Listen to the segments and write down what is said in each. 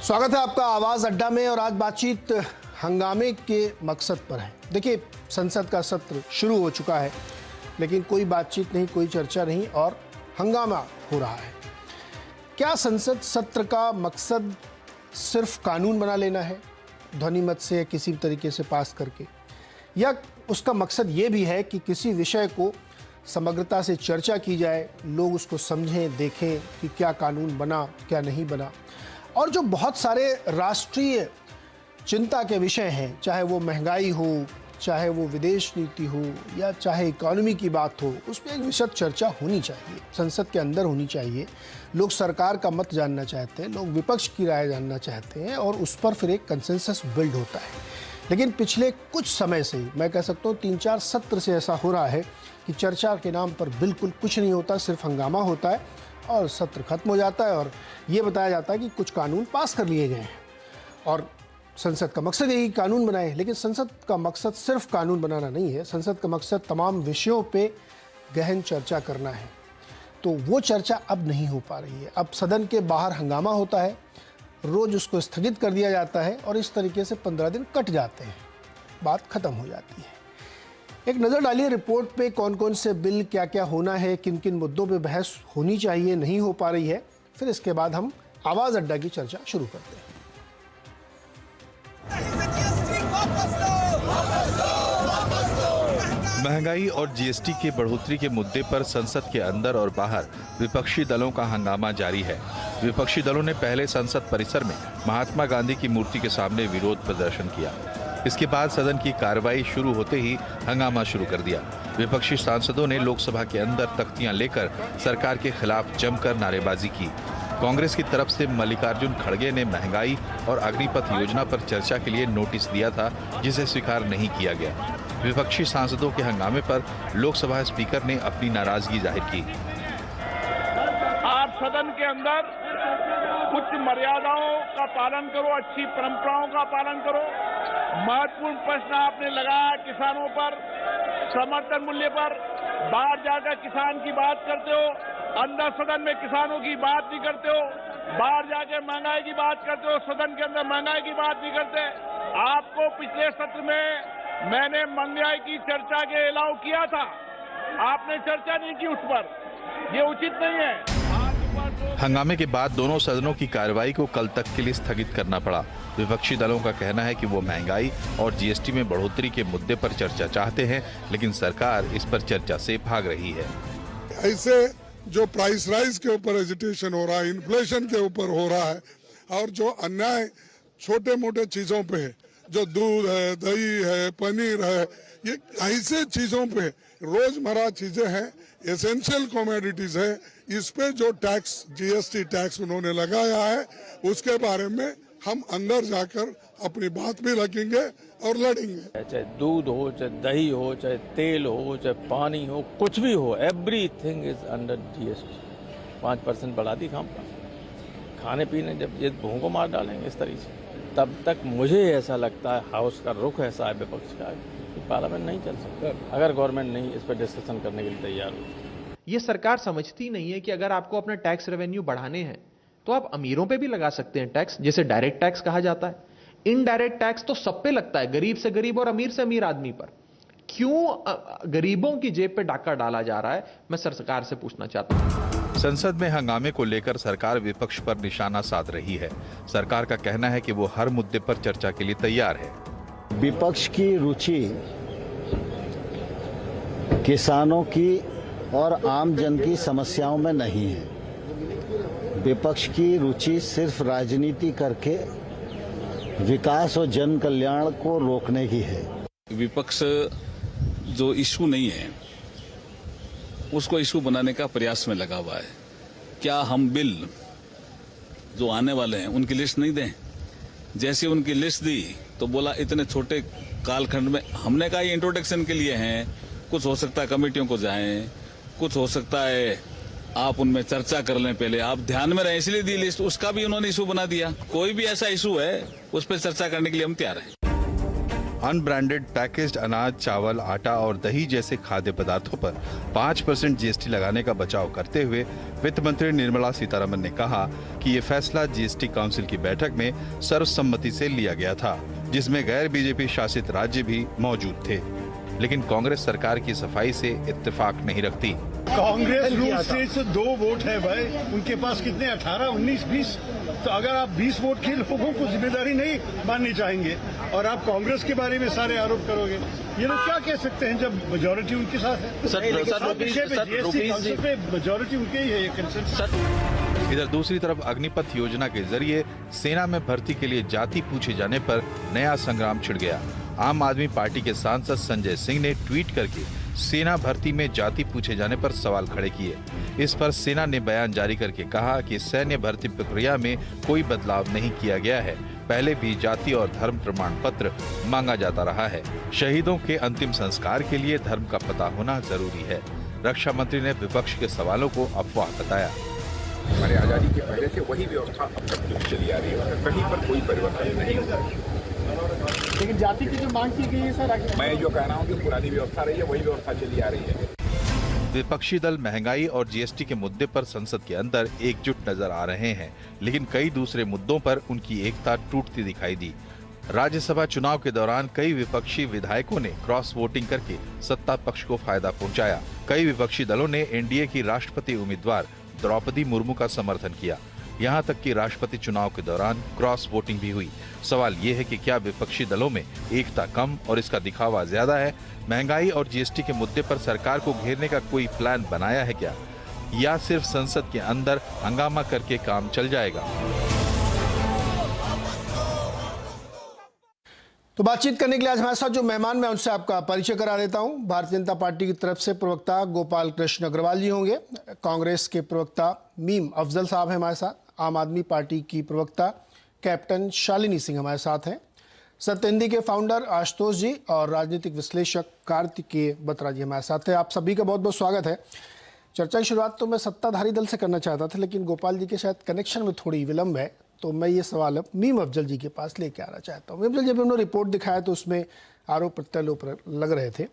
स्वागत है आपका आवाज अड्डा में। और आज बातचीत हंगामे के मकसद पर है। देखिए, संसद का सत्र शुरू हो चुका है, लेकिन कोई बातचीत नहीं, कोई चर्चा नहीं और हंगामा हो रहा है। क्या संसद सत्र का मकसद सिर्फ कानून बना लेना है, ध्वनि मत से किसी भी तरीके से पास करके, या उसका मकसद ये भी है कि किसी विषय को समग्रता से चर्चा की जाए, लोग उसको समझें, देखें कि क्या कानून बना, क्या नहीं बना। और जो बहुत सारे राष्ट्रीय चिंता के विषय हैं, चाहे वो महंगाई हो, चाहे वो विदेश नीति हो, या चाहे इकोनॉमी की बात हो, उस पर एक विशद चर्चा होनी चाहिए, संसद के अंदर होनी चाहिए। लोग सरकार का मत जानना चाहते हैं, लोग विपक्ष की राय जानना चाहते हैं और उस पर फिर एक कंसेंसस बिल्ड होता है। लेकिन पिछले कुछ समय से, मैं कह सकता हूँ 3-4 सत्र से ऐसा हो रहा है कि चर्चा के नाम पर बिल्कुल कुछ नहीं होता, सिर्फ हंगामा होता है और सत्र खत्म हो जाता है और ये बताया जाता है कि कुछ कानून पास कर लिए गए हैं और संसद का मकसद यही कानून बनाए। लेकिन संसद का मकसद सिर्फ कानून बनाना नहीं है, संसद का मकसद तमाम विषयों पे गहन चर्चा करना है। तो वो चर्चा अब नहीं हो पा रही है। अब सदन के बाहर हंगामा होता है, रोज उसको स्थगित कर दिया जाता है और इस तरीके से 15 दिन कट जाते हैं, बात खत्म हो जाती है। एक नज़र डालिए रिपोर्ट पे, कौन कौन से बिल, क्या क्या होना है, किन किन मुद्दों पे बहस होनी चाहिए, नहीं हो पा रही है। फिर इसके बाद हम आवाज़ अड्डा की चर्चा शुरू करते हैं। महंगाई और जीएसटी के बढ़ोतरी के मुद्दे पर संसद के अंदर और बाहर विपक्षी दलों का हंगामा जारी है। विपक्षी दलों ने पहले संसद परिसर में महात्मा गांधी की मूर्ति के सामने विरोध प्रदर्शन किया। इसके बाद सदन की कार्रवाई शुरू होते ही हंगामा शुरू कर दिया। विपक्षी सांसदों ने लोकसभा के अंदर तख्तियां लेकर सरकार के खिलाफ जमकर नारेबाजी की। कांग्रेस की तरफ से मल्लिकार्जुन खड़गे ने महंगाई और अग्निपथ योजना पर चर्चा के लिए नोटिस दिया था, जिसे स्वीकार नहीं किया गया। विपक्षी सांसदों के हंगामे पर लोकसभा स्पीकर ने अपनी नाराजगी जाहिर की। आप सदन के अंदर कुछ मर्यादाओं का पालन करो, अच्छी परंपराओं का पालन करो। महत्वपूर्ण प्रश्न आपने लगाया किसानों पर, समर्थन मूल्य पर, बाहर जाकर किसान की बात करते हो, अंदर सदन में किसानों की बात नहीं करते हो, बाहर जाकर महंगाई की बात करते हो, सदन के अंदर महंगाई की बात नहीं करते। आपको पिछले सत्र में मैंने महंगाई की चर्चा के अलाउ किया था, आपने चर्चा नहीं की उस पर, ये उचित नहीं है। हंगामे के बाद दोनों सदनों की कार्रवाई को कल तक के लिए स्थगित करना पड़ा। विपक्षी दलों का कहना है कि वो महंगाई और जीएसटी में बढ़ोतरी के मुद्दे पर चर्चा चाहते हैं, लेकिन सरकार इस पर चर्चा से भाग रही है। ऐसे जो प्राइस राइज के ऊपर एजिटेशन हो रहा है, इन्फ्लेशन के ऊपर हो रहा है, और जो अन्याय छोटे मोटे चीजों पे है, जो दूध है, दही है, पनीर है, ये ऐसे चीजों पे, रोजमर्रा चीजें हैं, एसेंशियल कमोडिटीज है, इस पे जो टैक्स, जीएसटी टैक्स उन्होंने लगाया है, उसके बारे में हम अंदर जाकर अपनी बात भी रखेंगे और लड़ेंगे। चाहे दूध हो, चाहे दही हो, चाहे तेल हो, चाहे पानी हो, कुछ भी हो, एवरीथिंग इज अंडर जीएसटी। 5% बढ़ा दी खाने पीने, जब ये भूखों को मार डालेंगे इस तरीके से, तब तक मुझे ऐसा लगता है हाउस का रुख ऐसा है विपक्ष का कि पार्लियामेंट नहीं चल सकता अगर गवर्नमेंट नहीं इस पर डिस्कशन करने के लिए तैयार हो। ये सरकार समझती नहीं है कि अगर आपको अपना टैक्स रेवेन्यू बढ़ाने हैं तो आप अमीरों पे भी लगा सकते हैं टैक्स, जिसे डायरेक्ट टैक्स कहा जाता है। इनडायरेक्ट टैक्स तो सब पे लगता है, गरीब से गरीब और अमीर से अमीर आदमी पर। क्यों गरीबों की जेब पे डाका डाला जा रहा है, मैं सरकार से पूछना चाहता हूं। संसद में हंगामे को लेकर सरकार विपक्ष पर निशाना साध रही है। सरकार का कहना है कि वो हर मुद्दे पर चर्चा के लिए तैयार है। विपक्ष की रुचि किसानों की और आम जन की समस्याओं में नहीं है। विपक्ष की रुचि सिर्फ राजनीति करके विकास और जन कल्याण को रोकने की है। विपक्ष जो इशू नहीं है उसको इशू बनाने का प्रयास में लगा हुआ है। क्या हम बिल जो आने वाले हैं उनकी लिस्ट नहीं दें? जैसे उनकी लिस्ट दी तो बोला इतने छोटे कालखंड में, हमने कहा ये इंट्रोडक्शन के लिए हैं, कुछ हो सकता है कमेटियों को जाएं, कुछ हो सकता है आप उनमें चर्चा कर लें, पहले आप ध्यान में रहें, इसलिए दी लिस्ट। उसका भी उन्होंने इशू बना दिया। कोई भी ऐसा इशू है उस पर चर्चा करने के लिए हम तैयार हैं। अनब्रांडेड पैकेज्ड अनाज, चावल, आटा और दही जैसे खाद्य पदार्थों पर 5% जीएसटी लगाने का बचाव करते हुए वित्त मंत्री निर्मला सीतारमण ने कहा कि ये फैसला जीएसटी काउंसिल की बैठक में सर्वसम्मति से लिया गया था, जिसमें गैर बीजेपी शासित राज्य भी मौजूद थे। लेकिन कांग्रेस सरकार की सफाई से इत्तेफाक नहीं रखती। कांग्रेस रूल स्टेट से 2 वोट है भाई, उनके पास कितने 18, 19, 20। तो अगर आप 20 वोट के लोगों को जिम्मेदारी नहीं माननी चाहेंगे और आप कांग्रेस के बारे में सारे आरोप करोगे, ये लोग क्या कह सकते हैं जब मेजोरिटी उनके साथ है? मेजोरिटी उनके ही है, ये कंसेंसस। इधर दूसरी तरफ अग्निपथ योजना के जरिए सेना में भर्ती के लिए जाति पूछे जाने पर नया संग्राम छिड़ गया। आम आदमी पार्टी के सांसद संजय सिंह ने ट्वीट करके सेना भर्ती में जाति पूछे जाने पर सवाल खड़े किए। इस पर सेना ने बयान जारी करके कहा कि सैन्य भर्ती प्रक्रिया में कोई बदलाव नहीं किया गया है। पहले भी जाति और धर्म प्रमाण पत्र मांगा जाता रहा है। शहीदों के अंतिम संस्कार के लिए धर्म का पता होना जरूरी है। रक्षा मंत्री ने विपक्ष के सवालों को अफवाह बताया। हमारे आजादी के पहले से वही व्यवस्था अब तक चली आ रही है, कहीं पर कोई परिवर्तन नहीं हुआ। लेकिन जाति की जो मांग की गई है सर, मैं जो कह रहा हूँ कि पुरानी व्यवस्था रही है, वही व्यवस्था चली आ रही है। विपक्षी दल महंगाई और जीएसटी के मुद्दे पर संसद के अंदर एकजुट नजर आ रहे हैं, लेकिन कई दूसरे मुद्दों पर उनकी एकता टूटती दिखाई दी। राज्यसभा चुनाव के दौरान कई विपक्षी विधायकों ने क्रॉस वोटिंग करके सत्ता पक्ष को फायदा पहुंचाया। कई विपक्षी दलों ने एनडीए की राष्ट्रपति उम्मीदवार द्रौपदी मुर्मू का समर्थन किया। यहाँ तक कि राष्ट्रपति चुनाव के दौरान क्रॉस वोटिंग भी हुई। सवाल ये है कि क्या विपक्षी दलों में एकता कम और इसका दिखावा ज्यादा है? महंगाई और जीएसटी के मुद्दे पर सरकार को घेरने का कोई प्लान बनाया है क्या, या सिर्फ संसद के अंदर हंगामा करके काम चल जाएगा? तो बातचीत करने के लिए आज हमारे साथ जो मेहमान, मैं उनसे आपका परिचय करा देता हूं। भारतीय जनता पार्टी की तरफ से प्रवक्ता गोपाल कृष्ण अग्रवाल जी होंगे। कांग्रेस के प्रवक्ता मीम अफजल साहब हैं हमारे साथ। आम आदमी पार्टी की प्रवक्ता कैप्टन शालिनी सिंह हमारे साथ हैं। सत्य हिंदी के फाउंडर आशुतोष जी और राजनीतिक विश्लेषक कार्तिकेय बत्रा जी हमारे साथ हैं। आप सभी का बहुत बहुत स्वागत है। चर्चा की शुरुआत तो मैं सत्ताधारी दल से करना चाहता था, लेकिन गोपाल जी के शायद कनेक्शन में थोड़ी विलंब है, तो मैं ये सवाल अब मीम अफजल जी के पास लेके आना चाहता हूँ। मीम अफजल, जब उन्होंने रिपोर्ट दिखाया तो उसमें आरोप प्रत्यारोप लग रहे थे।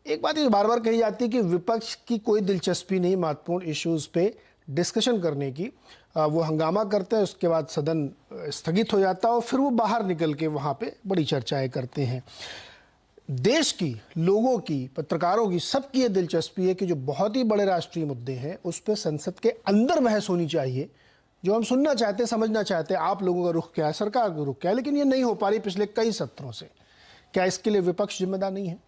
एक बात ये बार बार कही जाती है कि विपक्ष की कोई दिलचस्पी नहीं महत्वपूर्ण इश्यूज पे डिस्कशन करने की। वो हंगामा करते हैं, उसके बाद सदन स्थगित हो जाता है और फिर वो बाहर निकल के वहाँ पे बड़ी चर्चाएं करते हैं। देश की, लोगों की, पत्रकारों की, सबकी ये दिलचस्पी है कि जो बहुत ही बड़े राष्ट्रीय मुद्दे हैं उस पर संसद के अंदर बहस होनी चाहिए, जो हम सुनना चाहते हैं, समझना चाहते हैं आप लोगों का रुख क्या है, सरकार का रुख क्या है, लेकिन ये नहीं हो पा रही पिछले कई सत्रों से। क्या इसके लिए विपक्ष जिम्मेदार नहीं है?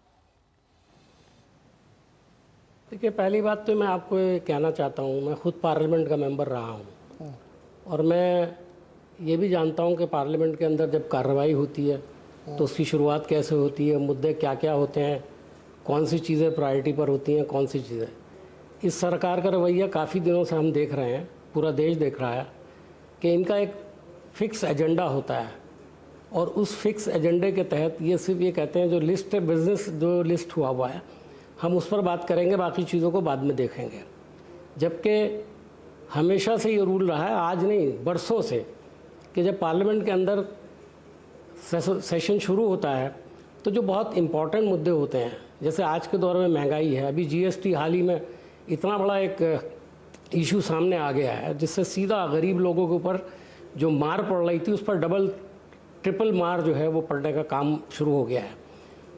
देखिए, पहली बात तो मैं आपको ये कहना चाहता हूँ, मैं खुद पार्लियामेंट का मेंबर रहा हूँ और मैं ये भी जानता हूँ कि पार्लियामेंट के अंदर जब कार्रवाई होती है तो उसकी शुरुआत कैसे होती है, मुद्दे क्या क्या होते हैं, कौन सी चीज़ें प्रायोरिटी पर होती हैं, कौन सी चीज़ें। इस सरकार का रवैया काफ़ी दिनों से हम देख रहे हैं, पूरा देश देख रहा है कि इनका एक फिक्स एजेंडा होता है और उस फिक्स एजेंडे के तहत ये सिर्फ ये कहते हैं जो लिस्ट है, बिजनेस जो लिस्ट हुआ है हम उस पर बात करेंगे, बाकी चीज़ों को बाद में देखेंगे। जबकि हमेशा से ये रूल रहा है, आज नहीं बरसों से, कि जब पार्लियामेंट के अंदर सेशन शुरू होता है तो जो बहुत इम्पॉर्टेंट मुद्दे होते हैं, जैसे आज के दौर में महंगाई है, अभी जीएसटी हाल ही में इतना बड़ा एक इशू सामने आ गया है जिससे सीधा गरीब लोगों के ऊपर जो मार पड़ रही थी उस पर डबल ट्रिपल मार जो है वो पड़ने का काम शुरू हो गया है।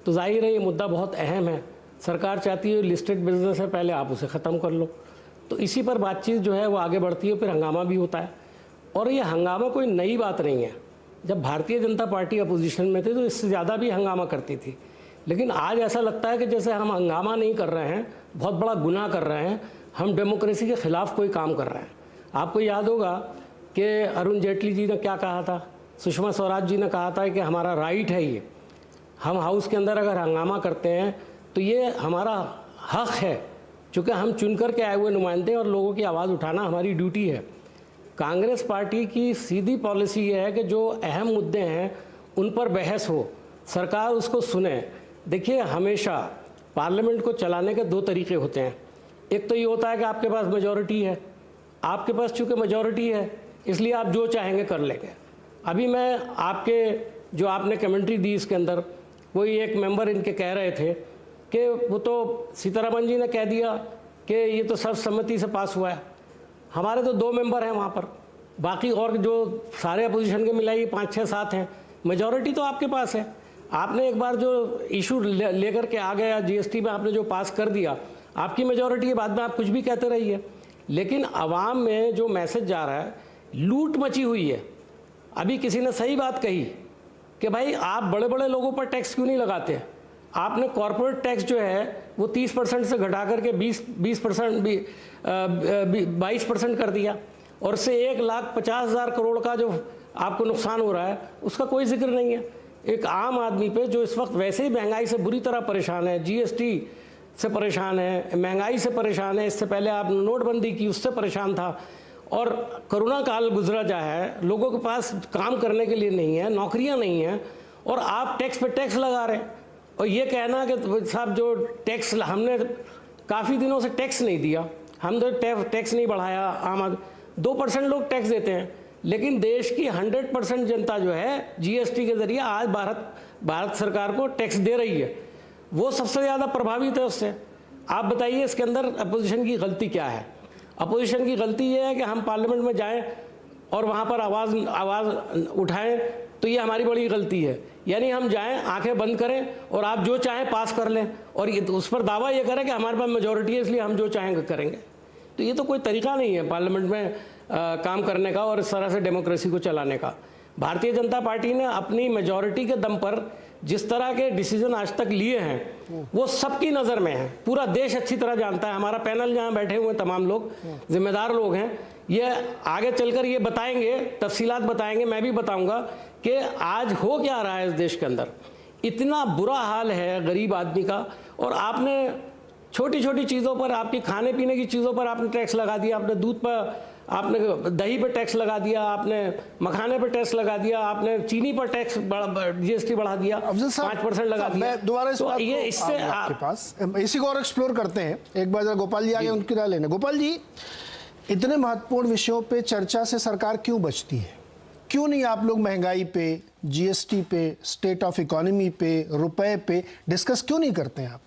तो जाहिर है ये मुद्दा बहुत अहम है। सरकार चाहती है लिस्टेड बिजनेस है, पहले आप उसे ख़त्म कर लो। तो इसी पर बातचीत जो है वो आगे बढ़ती है, फिर हंगामा भी होता है। और ये हंगामा कोई नई बात नहीं है। जब भारतीय जनता पार्टी अपोजिशन में थी तो इससे ज़्यादा भी हंगामा करती थी, लेकिन आज ऐसा लगता है कि जैसे हम हंगामा नहीं कर रहे हैं, बहुत बड़ा गुनाह कर रहे हैं, हम डेमोक्रेसी के ख़िलाफ़ कोई काम कर रहे हैं। आपको याद होगा कि अरुण जेटली जी ने क्या कहा था, सुषमा स्वराज जी ने कहा था कि हमारा राइट है, ये हम हाउस के अंदर अगर हंगामा करते हैं तो ये हमारा हक़ है, चूँकि हम चुन कर के आए हुए नुमाइंदे और लोगों की आवाज़ उठाना हमारी ड्यूटी है। कांग्रेस पार्टी की सीधी पॉलिसी ये है कि जो अहम मुद्दे हैं उन पर बहस हो, सरकार उसको सुने। देखिए, हमेशा पार्लियामेंट को चलाने के दो तरीके होते हैं। एक तो ये होता है कि आपके पास मेजॉरिटी है, आपके पास चूँकि मेजॉरिटी है इसलिए आप जो चाहेंगे कर लेंगे। अभी मैं आपके जो आपने कमेंट्री दी इसके अंदर वही एक मेंबर इनके कह रहे थे कि वो तो सीतारमन जी ने कह दिया कि ये तो सर्वसम्मति से पास हुआ है। हमारे तो 2 मेंबर हैं वहाँ पर, बाकी और जो सारे अपोजिशन के मिलाइए 5, 6, 7 हैं। मेजॉरिटी तो आपके पास है। आपने एक बार जो इशू लेकर के आ गया जीएसटी में, आपने जो पास कर दिया, आपकी मेजॉरिटी के बाद में आप कुछ भी कहते रहिए, लेकिन आवाम में जो मैसेज जा रहा है, लूट मची हुई है। अभी किसी ने सही बात कही कि भाई आप बड़े बड़े लोगों पर टैक्स क्यों नहीं लगाते। आपने कॉरपोरेट टैक्स जो है वो 30% से घटा करके 22% कर दिया, और से 1,50,000 करोड़ का जो आपको नुकसान हो रहा है उसका कोई जिक्र नहीं है। एक आम आदमी पे जो इस वक्त वैसे ही महंगाई से बुरी तरह परेशान है, जीएसटी से परेशान है, महंगाई से परेशान है, इससे पहले आप नोटबंदी की उससे परेशान था, और कोरोना काल गुजरा जा है, लोगों के पास काम करने के लिए नहीं है, नौकरियां नहीं हैं, और आप टैक्स पे टैक्स लगा रहे हैं। और ये कहना कि साहब जो टैक्स हमने काफ़ी दिनों से टैक्स नहीं दिया, हम तो टैक्स नहीं बढ़ाया, आम आदमी 2% लोग टैक्स देते हैं, लेकिन देश की 100% जनता जो है जीएसटी के जरिए आज भारत सरकार को टैक्स दे रही है, वो सबसे ज़्यादा प्रभावित है उससे। आप बताइए इसके अंदर अपोजिशन की गलती क्या है। अपोजिशन की गलती ये है कि हम पार्लियामेंट में जाएं और वहाँ पर आवाज़ उठाएं, तो ये हमारी बड़ी गलती है। यानी हम जाएं, आंखें बंद करें और आप जो चाहें पास कर लें, और ये उस पर दावा ये करें कि हमारे पास मेजॉरिटी है इसलिए हम जो चाहेंगे करेंगे। तो ये तो कोई तरीका नहीं है पार्लियामेंट में काम करने का और इस तरह से डेमोक्रेसी को चलाने का। भारतीय जनता पार्टी ने अपनी मेजॉरिटी के दम पर जिस तरह के डिसीजन आज तक लिए हैं वो सबकी नज़र में है, पूरा देश अच्छी तरह जानता है। हमारा पैनल जहाँ बैठे हुए तमाम लोग जिम्मेदार लोग हैं, ये आगे चलकर ये बताएंगे, तफसीलात बताएंगे, मैं भी बताऊंगा कि आज हो क्या रहा है इस देश के अंदर। इतना बुरा हाल है गरीब आदमी का, और आपने छोटी छोटी चीज़ों पर, आपकी खाने पीने की चीज़ों पर आपने टैक्स लगा दिया, आपने दूध पर, आपने दही पर टैक्स लगा दिया, आपने मखाने पर टैक्स लगा दिया, आपने चीनी पर टैक्स जीएसटी बढ़ा दिया, 5% लगा दिया। मैं दोबारा इस बात ये इससे आपके पास इसी को और एक्सप्लोर करते हैं। एक बार जरा गोपाल जी आगे उनकी राय लेने। गोपाल जी, इतने महत्वपूर्ण विषयों पे चर्चा से सरकार क्यों बचती है? क्यों नहीं आप लोग महंगाई पे, जीएसटी पे, स्टेट ऑफ इकोनॉमी पे, रुपए पे डिस्कस क्यों नहीं करते हैं आप?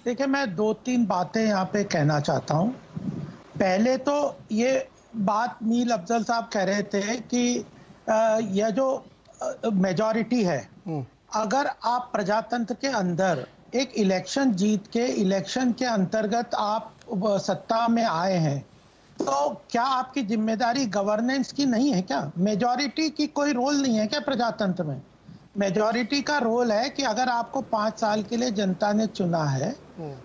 देखिए, मैं 2-3 बातें यहाँ पे कहना चाहता हूँ। पहले तो ये बात मीर अफजल साहब कह रहे थे कि यह जो मेजॉरिटी है, अगर आप प्रजातंत्र के अंदर एक इलेक्शन जीत के, इलेक्शन के अंतर्गत आप सत्ता में आए हैं, तो क्या आपकी जिम्मेदारी गवर्नेंस की नहीं है क्या? मेजॉरिटी की कोई रोल नहीं है क्या प्रजातंत्र में? मेजॉरिटी का रोल है कि अगर आपको 5 साल के लिए जनता ने चुना है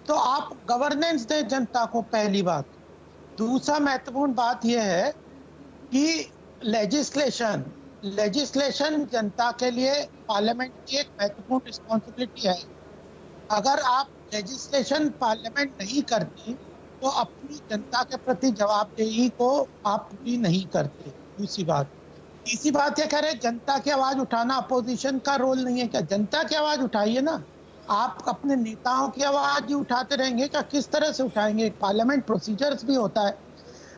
तो आप गवर्नेंस दें जनता को, पहली बात। दूसरा महत्वपूर्ण बात यह है कि लेजिस्लेशन जनता के लिए पार्लियामेंट की एक महत्वपूर्ण रिस्पॉन्सिबिलिटी है। अगर आप लेजिस्लेशन पार्लियामेंट नहीं करती तो अपनी जनता के प्रति जवाबदेही को आप पूरी नहीं करते। दूसरी बात, तीसरी बात यह कह रहे जनता की आवाज उठाना अपोजिशन का रोल नहीं है क्या? जनता की आवाज उठाइए ना। आप अपने नेताओं की आवाज ही उठाते रहेंगे क्या? किस तरह से उठाएंगे? पार्लियामेंट प्रोसीजर्स भी होता है,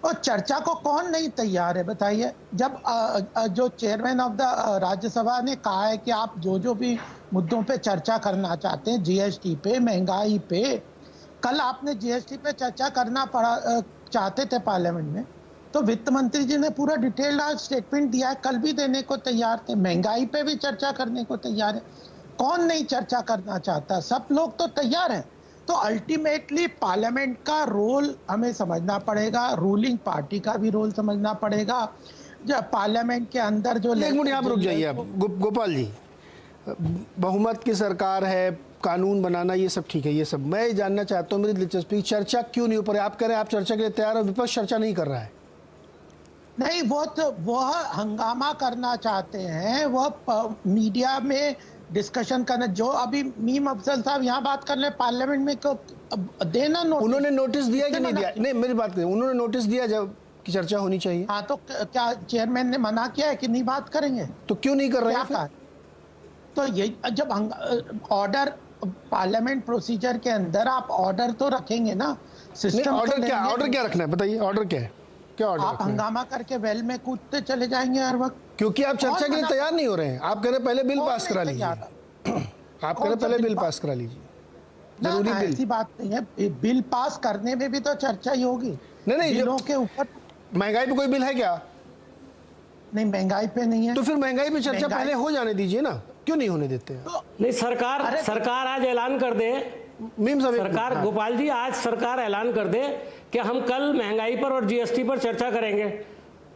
और चर्चा को कौन नहीं तैयार है बताइए। जब जो चेयरमैन ऑफ द राज्यसभा ने कहा है कि आप जो भी मुद्दों पे चर्चा करना चाहते हैं, जीएसटी पे, महंगाई पे, कल आपने जीएसटी पे चर्चा करना चाहते थे पार्लियामेंट में, तो वित्त मंत्री जी ने पूरा डिटेल्ड आज स्टेटमेंट दिया है, कल भी देने को तैयार थे। महंगाई पे भी चर्चा करने को तैयार है। कौन नहीं चर्चा करना चाहता? सब लोग तो तैयार हैं। तो अल्टीमेटली पार्लियामेंट का रोल हमें समझना पड़ेगा, रूलिंग पार्टी का भी रोल समझना पड़ेगा। जब पार्लियामेंट के अंदर जो एक मिनट यहाँ पर रुक जाइए आप गोपाल जी। बहुमत की सरकार है, कानून बनाना ये सब ठीक है, ये सब मैं जानना चाहता हूँ, मेरी दिलचस्पी चर्चा क्यों नहीं ऊपर? आप कह रहे हैं आप चर्चा के लिए तैयार है, विपक्ष चर्चा नहीं कर रहा है। नहीं, वह हंगामा करना चाहते हैं, वह मीडिया में डिस्कशन करना। जो अभी मीम अफजल साहब यहाँ बात कर रहे हैं पार्लियामेंट में, को देना नोटिस। उन्होंने नोटिस दिया कि नहीं दिया? नहीं, मेरी बात करें, उन्होंने नोटिस दिया जब कि चर्चा होनी चाहिए। हाँ, तो क्या चेयरमैन ने मना किया है कि नहीं बात करेंगे? तो क्यों नहीं कर रहे हैं? तो ये जब ऑर्डर पार्लियामेंट प्रोसीजर के अंदर आप ऑर्डर तो रखेंगे ना। सिस्टम ऑर्डर क्या रखना है बताइए? ऑर्डर क्या है? क्या ऑर्डर? आप हंगामा करके वेल में कूदते चले जाएंगे हर वक्त, क्योंकि आप चर्चा के लिए तैयार नहीं हो रहे हैं। आप कह रहे हैं पहले बिल पास करा लीजिए। आप करें पहले बिल पास करा लीजिए, जरूरी ना, बिल। ऐसी बात नहीं है, बिल पास करने में भी तो चर्चा ही होगी। नहीं, बिलों के ऊपर महंगाई पे कोई बिल है क्या? नहीं, महंगाई पे नहीं है। तो फिर महंगाई पे चर्चा पहले हो जाने दीजिए ना, क्यों नहीं होने देते हैं? नहीं, सरकार आज ऐलान कर दे, मीम साहब सरकार, गोपाल जी, आज सरकार ऐलान कर दे कि हम कल महंगाई पर और जीएसटी पर चर्चा करेंगे।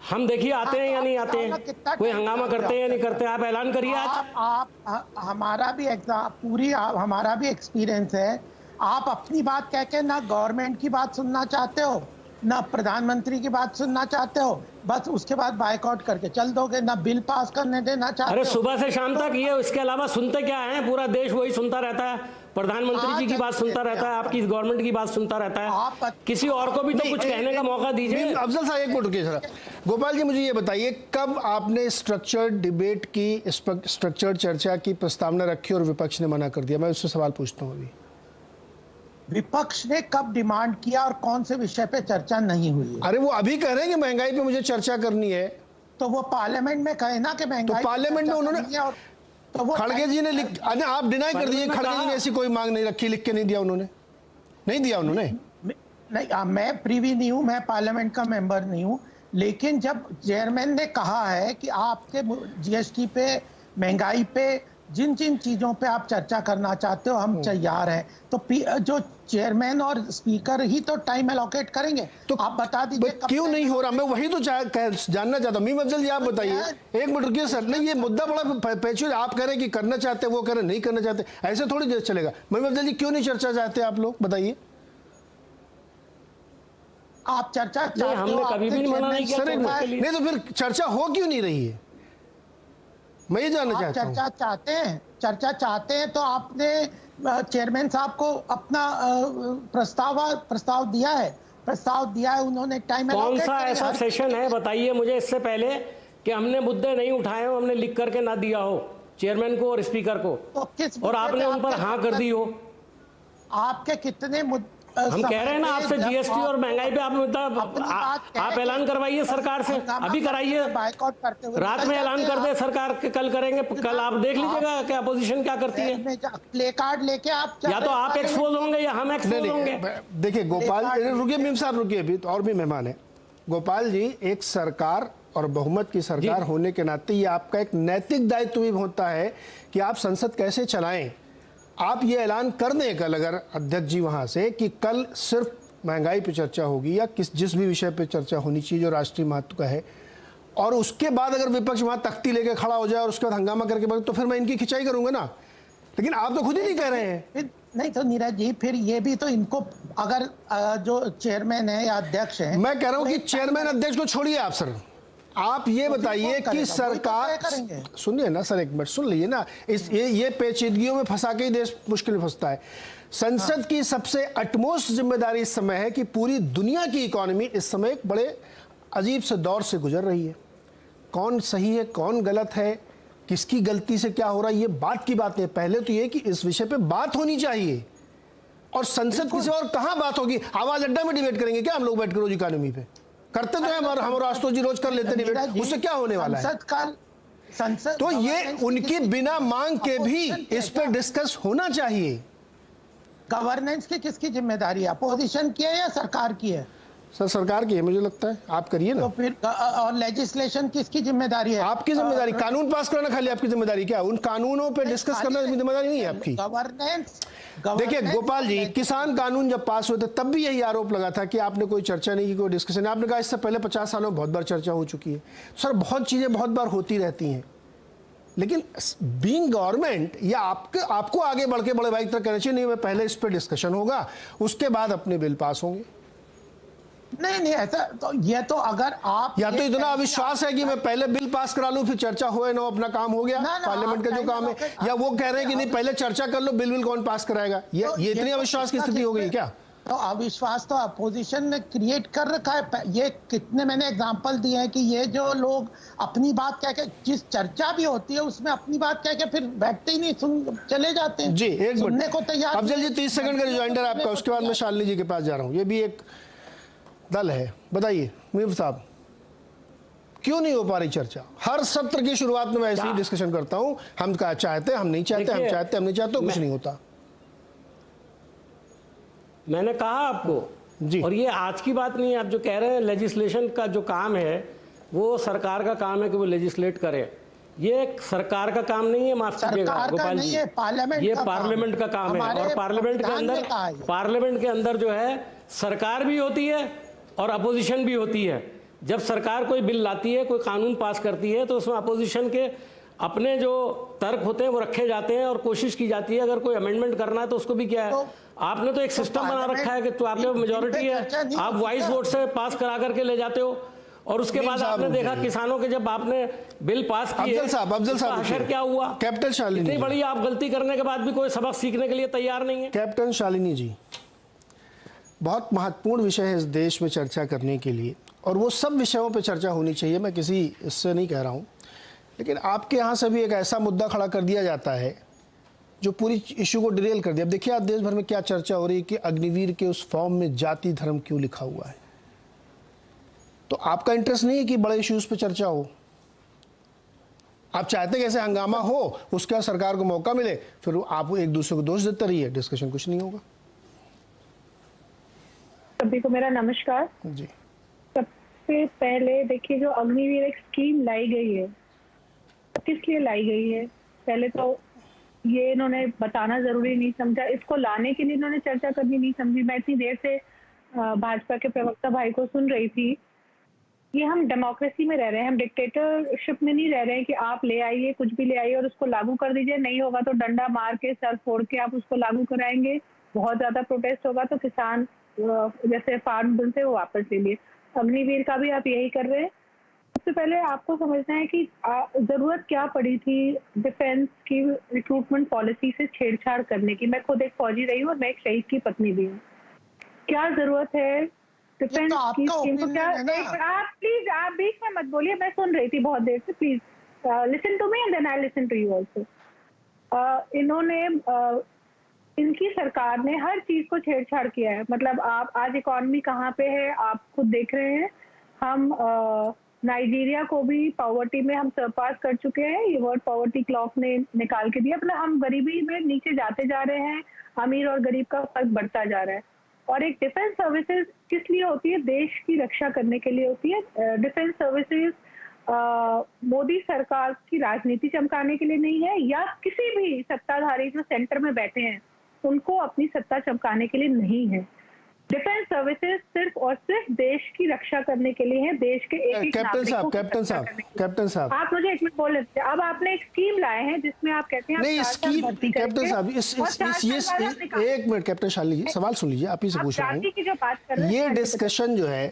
हम देखिए आते हैं या नहीं आते हैं, कोई हंगामा करते हैं या नहीं करते, आप ऐलान करिए आज। आप हमारा भी हमारा भी एक्सपीरियंस है। आप अपनी बात कह के ना गवर्नमेंट की बात सुनना चाहते हो, ना प्रधानमंत्री की बात सुनना चाहते हो, बस उसके बाद बायकॉट करके चल दोगे, ना बिल पास करने देना चाहते हो। अरे सुबह से शाम तक ये, इसके अलावा सुनते क्या है? पूरा देश वही सुनता रहता है, प्रधानमंत्री जी की बात सुनता रहता है, आपकी गवर्नमेंट की बात सुनता रहता है। किसी और को भी तो कुछ कहने का मौका दीजिए। अफजल साहब एक मिनट रुकिए जरा। गोपाल जी मुझे ये बताइए, कब आपने स्ट्रक्चर्ड डिबेट की, स्ट्रक्चर्ड चर्चा की प्रस्तावना रखी और विपक्ष ने मना कर दिया? मैं उससे सवाल पूछता हूँ अभी। विपक्ष ने कब डिमांड किया और कौन से विषय पे चर्चा नहीं हुई है? अरे वो अभी कह रहे हैं कि महंगाई पे मुझे चर्चा करनी है, तो वो पार्लियामेंट में कहे ना कि महंगाई तो पार्लियामेंट में उन्होंने, तो वो खड़गे जी ने लिख, आप डिनाई कर दीजिए, खड़गे जी ने ऐसी कोई मांग नहीं रखी, लिख के नहीं दिया उन्होंने, नहीं दिया उन्होंने। नहीं, मैं प्रीवी नहीं हूं, मैं पार्लियामेंट का मेंबर नहीं हूं, लेकिन जब चेयरमैन ने कहा है कि आपके जीएसटी पे, महंगाई पे, जिन जिन चीजों पे आप चर्चा करना चाहते हो हम तैयार हैं, तो जो चेयरमैन और स्पीकर ही तो टाइम एलोकेट करेंगे। तो आप बता दीजिए क्यों नहीं हो रहा? मैं वही तो जानना चाहता हूँ। मीम अफजल जी आप बताइए, एक मिनट रुकिए सर। नहीं, ये मुद्दा बड़ा पेचीदा, आप कह रहे हैं कि करना चाहते, वो कह रहे नहीं करना चाहते, ऐसे थोड़ी देर चलेगा। मीम अफजल जी क्यों नहीं चर्चा चाहते आप लोग, बताइए। आप चर्चा चाहते हो, हमने कभी भी मना नहीं किया। नहीं तो फिर चर्चा हो क्यों नहीं रही है, मैं ये जानना चाहता हूँ। चर्चा चाहते हैं तो आपने चेयरमैन साहब को अपना प्रस्ताव दिया है, उन्होंने टाइम कौन सा ऐसा सेशन है बताइए मुझे इससे पहले कि हमने मुद्दे नहीं उठाए हो, हमने लिख करके ना दिया हो चेयरमैन को और स्पीकर को, तो और आपने उन पर हाँ कर दी हो? आपके कितने हम कह रहे हैं ना आपसे, जीएसटी और महंगाई पे आप ऐलान करवाइए सरकार से, अभी कराइए, रात में ऐलान कर दे सरकार के कल करेंगे, कल आप देख लीजिएगा कि अपोजिशन क्या करती है। प्ले कार्ड लेके आप, या तो आप एक्सपोज होंगे या हम एक्सपोज होंगे। देखिए गोपाल, रुकिए मीम साहब रुकिए, अभी और भी मेहमान है। गोपाल जी, एक सरकार और बहुमत की सरकार होने के नाते ये आपका एक नैतिक दायित्व भी होता है कि आप संसद कैसे चलाएं। आप ये ऐलान कर दें कल, अगर अध्यक्ष जी वहां से, कि कल सिर्फ महंगाई पे चर्चा होगी या जिस भी विषय पे चर्चा होनी चाहिए जो राष्ट्रीय महत्व का है, और उसके बाद अगर विपक्ष वहां तख्ती लेके खड़ा हो जाए और उसके बाद हंगामा करके, तो फिर मैं इनकी खिंचाई करूंगा ना। लेकिन आप तो खुद ही नहीं कह रहे हैं। नहीं तो नीरज जी, फिर ये भी तो इनको, अगर जो चेयरमैन है या अध्यक्ष है, मैं कह रहा हूं कि चेयरमैन अध्यक्ष को छोड़िए आप सर, आप ये बताइए कि सरकार, सुनिए ना सर, एक मिनट सुन लीजिए ना, ये पेचीदगियों में फंसा के ही देश मुश्किल में फंसता है। संसद की सबसे अटमोस्ट जिम्मेदारी इस समय है कि पूरी दुनिया की इकोनॉमी इस समय एक बड़े अजीब से दौर से गुजर रही है। कौन सही है, कौन गलत है, किसकी गलती से क्या हो रहा है, ये बात की बात नहीं। पहले तो ये कि इस विषय पे बात होनी चाहिए, और संसद किसी और कहाँ बात होगी? आवाज अड्डा में डिबेट करेंगे क्या हम लोग बैठ कर रोज इकोनॉमी पे? करते तो हैं हम राष्ट्रों जी रोज कर लेते डिबेट, उससे क्या होने वाला है? संसद तो ये उनकी बिना मांग के भी इस पर डिस्कस होना चाहिए। गवर्नेंस की किसकी जिम्मेदारी है, अपोजिशन की है या सरकार की है? सर सरकार की है मुझे लगता है, आप करिए ना। तो फिर और लेजिस्लेशन किसकी जिम्मेदारी है? आपकी जिम्मेदारी, कानून पास करना खाली आपकी जिम्मेदारी क्या? उन कानूनों पे डिस्कस करना जिम्मेदारी नहीं है आपकी। गवर्नेंस, देखिए गोपाल जी, किसान कानून जब पास हुए थे तब भी यही आरोप लगा था कि आपने कोई चर्चा नहीं की, कोई डिस्कशन। आपने कहा इससे पहले 50 सालों में बहुत बार चर्चा हो चुकी है। सर बहुत चीजें बहुत बार होती रहती हैं, लेकिन बीइंग गवर्नमेंट या आपको आगे बढ़ के बड़े भाई की तरह कहना चाहिए, नहीं मैं पहले इस पर डिस्कशन होगा, उसके बाद अपने बिल पास होंगे। नहीं ऐसा तो, ये तो अगर आप, या तो इतना अविश्वास है कि मैं पहले बिल पास करा लूं फिर चर्चा होए ना, अपना काम हो गया, पार्लियामेंट का जो काम है, या वो कह रहे हैं कि नहीं पहले चर्चा कर लो, बिल कौन पास कराएगा? ये इतनी अविश्वास की स्थिति हो गई क्या? तो अविश्वास तो अपोजिशन ने क्रिएट कर रखा है। ये कितने मैंने एग्जांपल दिए हैं कि ये जो लोग अपनी बात कह के, जिस चर्चा भी होती है उसमें अपनी बात कह के फिर बैठते ही नहीं, सुन चले जाते हैं। जी एक सुनने को तैयार। अफजल जी 30 सेकंड का रिमाइंडर आपका, उसके बाद मैं शालिनी जी के पास जा रहा हूँ। ये भी एक दल है, बताइए मीर साहब क्यों नहीं हो पा रही चर्चा? हर सत्र की शुरुआत में मैं ऐसे ही डिस्कशन करता हूं, हम क्या चाहते हैं, हम नहीं चाहते, हम चाहते, हम नहीं चाहते, कुछ नहीं होता। मैंने कहा आपको जी। और ये आज की बात नहीं है, आप जो कह रहे हैं लेजिस्लेशन का जो काम है वो सरकार का काम है कि वो लेजिस्लेट करे। ये सरकार का काम नहीं है, माफ कीजिएगा गोपाल जी, ये पार्लियामेंट का काम है। और पार्लियामेंट के अंदर जो है सरकार भी होती है और अपोजिशन भी होती है। जब सरकार कोई बिल लाती है, कोई कानून पास करती है, तो उसमें अपोजिशन के अपने जो तर्क होते हैं वो रखे जाते हैं और कोशिश की जाती है अगर कोई अमेंडमेंट करना है तो उसको भी क्या है, आपने तो एक सिस्टम बना रखा है कि तो आपके मेजोरिटी है, आप वॉइस वोट से पास करा करके ले जाते हो। और उसके बाद आपने देखा किसानों के जब आपने बिल पास किए, अफजल साहब आखिर क्या हुआ? कैप्टन शालिनी, इतनी बड़ी आप गलती करने के बाद भी कोई सबक सीखने के लिए तैयार नहीं है। कैप्टन शालिनी जी, बहुत महत्वपूर्ण विषय है इस देश में चर्चा करने के लिए, और वो सब विषयों पे चर्चा होनी चाहिए, मैं किसी इससे नहीं कह रहा हूँ, लेकिन आपके यहाँ से भी एक ऐसा मुद्दा खड़ा कर दिया जाता है जो पूरी इशू को डिरेल कर दिया। अब देखिए, आज देश भर में क्या चर्चा हो रही है कि अग्निवीर के उस फॉर्म में जाति धर्म क्यों लिखा हुआ है। तो आपका इंटरेस्ट नहीं है कि बड़े इश्यूज पे चर्चा हो, आप चाहते कैसे हंगामा हो, उसके बाद सरकार को मौका मिले, फिर आप एक दूसरे को दोष देते रहिए, डिस्कशन कुछ नहीं होगा। सभी को मेरा नमस्कार जी। सबसे पहले देखिए, जो अग्निवीर एक स्कीम लाई गई है, किस लिए लाई गई है, पहले तो ये इन्होंने बताना जरूरी नहीं समझा। इसको लाने के लिए इन्होंने चर्चा करनी नहीं समझी। मैं इतनी देर से भाजपा के प्रवक्ता भाई को सुन रही थी। ये हम डेमोक्रेसी में रह रहे हैं, हम डिक्टेटरशिप में नहीं रह रहे हैं कि आप ले आइए, कुछ भी ले आइए और उसको लागू कर दीजिए, नहीं होगा तो डंडा मार के सर फोड़ के आप उसको लागू कराएंगे। बहुत ज्यादा प्रोटेस्ट होगा तो किसान जैसे फार्म बिल से वो वापस ले लिए। अग्निवीर का भी आप यही कर रहे हैं। सबसे पहले आपको समझना है कि जरूरत क्या पड़ी थी डिफेंस की रिक्रूटमेंट पॉलिसी से छेड़छाड़ करने की। मैं खुद एक फौजी रही हूँ और मैं एक शहीद की पत्नी भी हूँ। क्या जरूरत है डिफेंस की स्कीम को? क्या आप प्लीज, आप बीच में मत बोलिए, मैं सुन रही थी बहुत देर से। Please listen to me and then I listen to you also. इन्होंने इनकी सरकार ने हर चीज को छेड़छाड़ किया है। मतलब आप आज इकोनॉमी कहाँ पे है आप खुद देख रहे हैं। हम नाइजीरिया को भी पॉवर्टी में हम सरपास कर चुके हैं। ये वर्ड पॉवर्टी क्लॉक ने निकाल के दिया। मतलब हम गरीबी में नीचे जाते जा रहे हैं, अमीर और गरीब का फर्क बढ़ता जा रहा है। और एक डिफेंस सर्विसेज किस लिए होती है? देश की रक्षा करने के लिए होती है। डिफेंस सर्विसेज मोदी सरकार की राजनीति चमकाने के लिए नहीं है, या किसी भी सत्ताधारी जो सेंटर में बैठे हैं उनको अपनी सत्ता चमकाने के लिए नहीं है। डिफेंस सर्विसेज सिर्फ और सिर्फ देश की रक्षा करने के लिए है, देश के एक कैप्टन साहब आप मुझे एक मिनट बोल लेते हैं। अब आपने एक स्कीम लाए हैं जिसमें आप कहते हैं नहीं, स्कीम कैप्टन साहब एक मिनट कैप्टन शालिनी जी, सवाल सुन लीजिए, आप ही से पूछ रहा हूँ। ये डिस्कशन जो है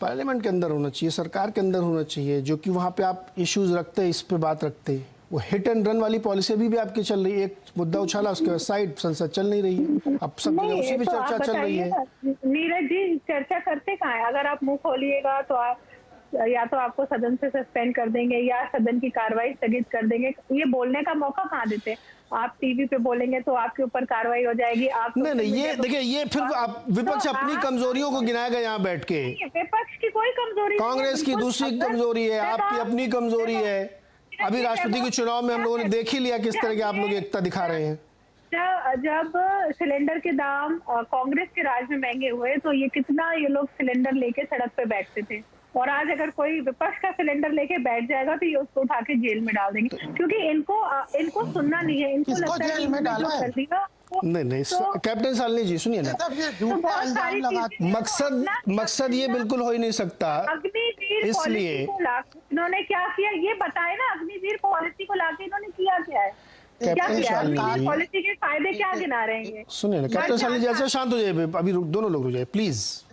पार्लियामेंट के अंदर होना चाहिए, सरकार के अंदर होना चाहिए, जो कि वहाँ पे आप इश्यूज रखते हैं, इस पे बात रखते हैं। वो हिट एंड रन वाली पॉलिसी भी आपकी चल रही है। एक मुद्दा उछाला, उसके बाद साइड संसद चल नहीं रही है, अब सब जगह उसी भी चर्चा चल रही है। नीरज जी, चर्चा करते कहाँ है? अगर आप मुंह खोलिएगा तो आप या तो आपको सदन से सस्पेंड कर देंगे या सदन की कार्रवाई स्थगित कर देंगे। ये बोलने का मौका कहाँ देते? आप टीवी पे बोलेंगे तो आपके ऊपर कार्रवाई हो जाएगी। आप नहीं, ये देखिए, ये फिर आप विपक्ष अपनी कमजोरियों को गिनाएगा यहाँ बैठ के। विपक्ष की कोई कमजोरी, कांग्रेस की दूसरी कमजोरी है, आपकी अपनी कमजोरी है। अभी राष्ट्रपति के चुनाव में हम लोगों ने देख ही लिया किस तरह के आप लोग एकता दिखा रहे हैं। जब सिलेंडर के दाम कांग्रेस के राज में महंगे हुए तो ये लोग सिलेंडर लेके सड़क पे बैठते थे, और आज अगर कोई विपक्ष का सिलेंडर लेके बैठ जाएगा तो ये उसको उठा के जेल में डाल देंगे, क्योंकि इनको सुनना नहीं है। इनको लगता है जेल में डाला है। नहीं, कैप्टन शालिनी जी सुनिए ना, मकसद ये बिल्कुल हो ही नहीं सकता। इसलिए इन्होंने क्या किया ये बताए ना। अग्निवीर पॉलिसी को लाके इन्होंने किया क्या है? पॉलिसी के फायदे क्या गिना रहे हैं? सुनिए ना कैप्टन शालिनी जी, अच्छा शांत हो जाए, अभी दोनों लोग रुक जाए प्लीज।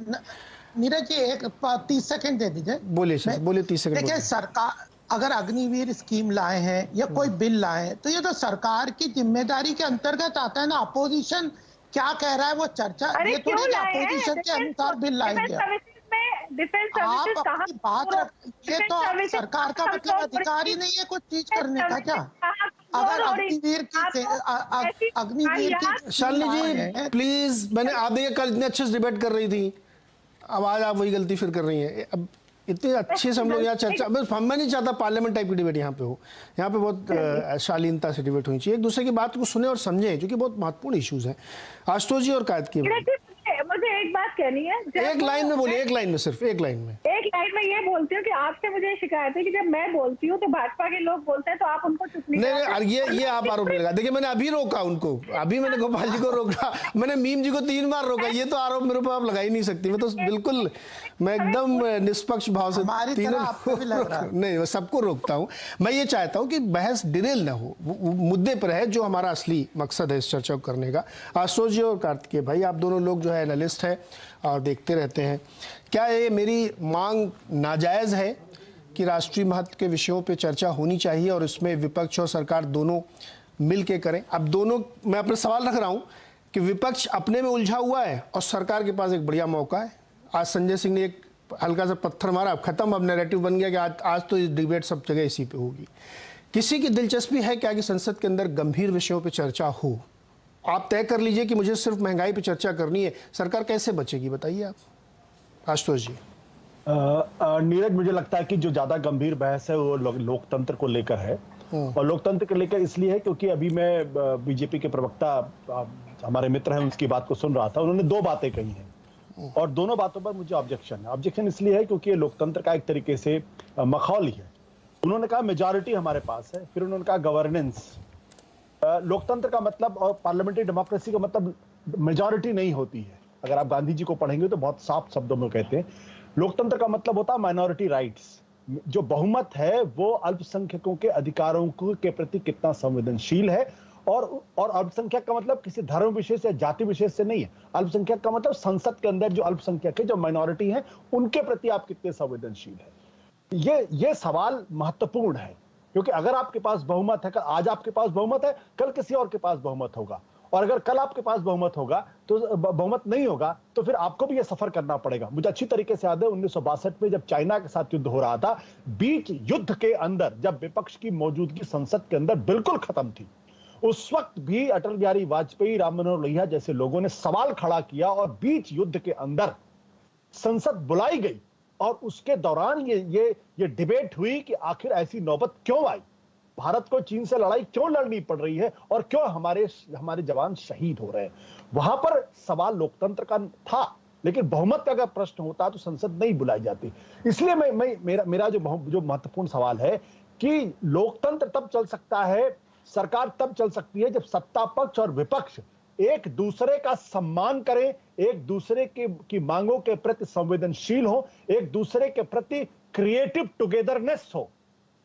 नीरज जी, एक 30 सेकंड दे दीजिए। बोलिए 30 सेकंड। देखिए, सरकार अगर अग्निवीर स्कीम लाए हैं या कोई बिल लाए हैं तो ये तो सरकार की जिम्मेदारी के अंतर्गत आता है ना। अपोजिशन क्या कह रहा है वो चर्चा, ये थोड़ी अपोजिशन के अनुसार बिल लाएंगे। आप अपनी बात रख, ये तो सरकार का मतलब अधिकार ही नहीं है कुछ चीज करने का क्या? अगर अग्निवीर की शालिनी जी प्लीज, मैंने आप देखिए कल इतने अच्छे से डिबेट कर रही थी, अब आज आप वही गलती फिर कर रही हैं। अब इतनी अच्छे से हम लोग यहाँ चर्चा, बस मैं नहीं चाहता पार्लियामेंट टाइप की डिबेट यहाँ पे हो। यहाँ पे बहुत शालीनता से डिबेट होनी चाहिए, एक दूसरे की बात को सुने और समझें, क्योंकि बहुत महत्वपूर्ण इश्यूज हैं। आशुतोष जी और कायद की मुझे एक बात कहनी है, एक लाइन में बोलिए, एक लाइन में, सिर्फ एक लाइन में। एक लाइन में ये बोलती हूँ कि आपसे मुझे शिकायत है कि जब मैं बोलती हूँ तो भाजपा के लोग बोलते हैं तो आप उनको चुप नहीं नहीं, ये आप आरोप लगा। देखिए मैंने अभी रोका उनको, अभी मैंने गोपाल जी को रोका, मैंने मीम जी को 3 बार रोका, ये तो आरोप मेरे ऊपर आप लगा ही नहीं सकती। मैं तो बिल्कुल, मैं एकदम निष्पक्ष भाव से नहीं, मैं सबको रोकता हूँ। मैं ये चाहता हूँ कि बहस डिरेल ना हो, मुद्दे पर है जो हमारा असली मकसद है इस चर्चा को करने का। आशुतोष जी और कार्तिकेय भाई, आप दोनों लोग जो है एनालिस्ट है और देखते रहते हैं, क्या ये मेरी मांग नाजायज़ है कि राष्ट्रीय महत्व के विषयों पे चर्चा होनी चाहिए और इसमें विपक्ष और सरकार दोनों मिल के करें? अब दोनों, मैं अपना सवाल रख रहा हूं कि विपक्ष अपने में उलझा हुआ है और सरकार के पास एक बढ़िया मौका है। आज संजय सिंह ने एक हल्का सा पत्थर मारा, अब खत्म, अब नैरेटिव बन गया कि आज तो ये डिबेट सब जगह इसी पे होगी। किसी की दिलचस्पी है क्या कि संसद के अंदर गंभीर विषयों पर चर्चा हो? आप तय कर लीजिए कि मुझे सिर्फ महंगाई पर चर्चा करनी है, सरकार कैसे बचेगी बताइए आप। आशुतोष जी। नीरज, मुझे लगता है कि जो ज्यादा गंभीर बहस है वो लोकतंत्र को लेकर है, और लोकतंत्र को लेकर इसलिए है क्योंकि अभी मैं बीजेपी के प्रवक्ता हमारे मित्र हैं उनकी बात को सुन रहा था। उन्होंने 2 बातें कही हैं और दोनों बातों पर मुझे ऑब्जेक्शन है। ऑब्जेक्शन इसलिए है क्योंकि ये लोकतंत्र का एक तरीके से मखौल ही है। उन्होंने कहा मेजॉरिटी हमारे पास है, फिर उन्होंने कहा गवर्नेंस। लोकतंत्र का मतलब और पार्लियामेंट्री डेमोक्रेसी का मतलब मेजॉरिटी नहीं होती है। अगर आप गांधी जी को पढ़ेंगे तो बहुत साफ शब्दों में कहते हैं लोकतंत्र का मतलब होता है माइनॉरिटी राइट्स। जो बहुमत है वो अल्पसंख्यकों के अधिकारों के प्रति कितना संवेदनशील है, और अल्पसंख्यक का मतलब किसी धर्म विशेष या जाति विशेष से नहीं है। अल्पसंख्यक का मतलब संसद के अंदर जो अल्पसंख्यक है, जो माइनॉरिटी है, उनके प्रति आप कितने संवेदनशील है। ये सवाल महत्वपूर्ण है, क्योंकि अगर आपके पास बहुमत है, आज आपके पास बहुमत है, कल किसी और के पास बहुमत होगा, और अगर कल आपके पास बहुमत होगा तो बहुमत नहीं होगा तो फिर आपको भी ये सफर करना पड़ेगा। मुझे अच्छी तरीके से याद है 1962 में जब चाइना के साथ युद्ध हो रहा था, बीच युद्ध के अंदर जब विपक्ष की मौजूदगी संसद के अंदर बिल्कुल खत्म थी, उस वक्त भी अटल बिहारी वाजपेयी, राम मनोहर लोहिया जैसे लोगों ने सवाल खड़ा किया और बीच युद्ध के अंदर संसद बुलाई गई और उसके दौरान ये डिबेट हुई कि आखिर ऐसी नौबत क्यों आई, भारत को चीन से लड़ाई क्यों लड़नी पड़ रही है और क्यों हमारे जवान शहीद हो रहे हैं। वहां पर सवाल लोकतंत्र का था, लेकिन बहुमत का अगर प्रश्न होता तो संसद नहीं बुलाई जाती। इसलिए मेरा जो महत्वपूर्ण सवाल है कि लोकतंत्र तब चल सकता है, सरकार तब चल सकती है जब सत्ता पक्ष और विपक्ष एक दूसरे का सम्मान करें, एक दूसरे की मांगों के प्रति संवेदनशील हो, एक दूसरे के प्रति क्रिएटिव टुगेदरनेस हो।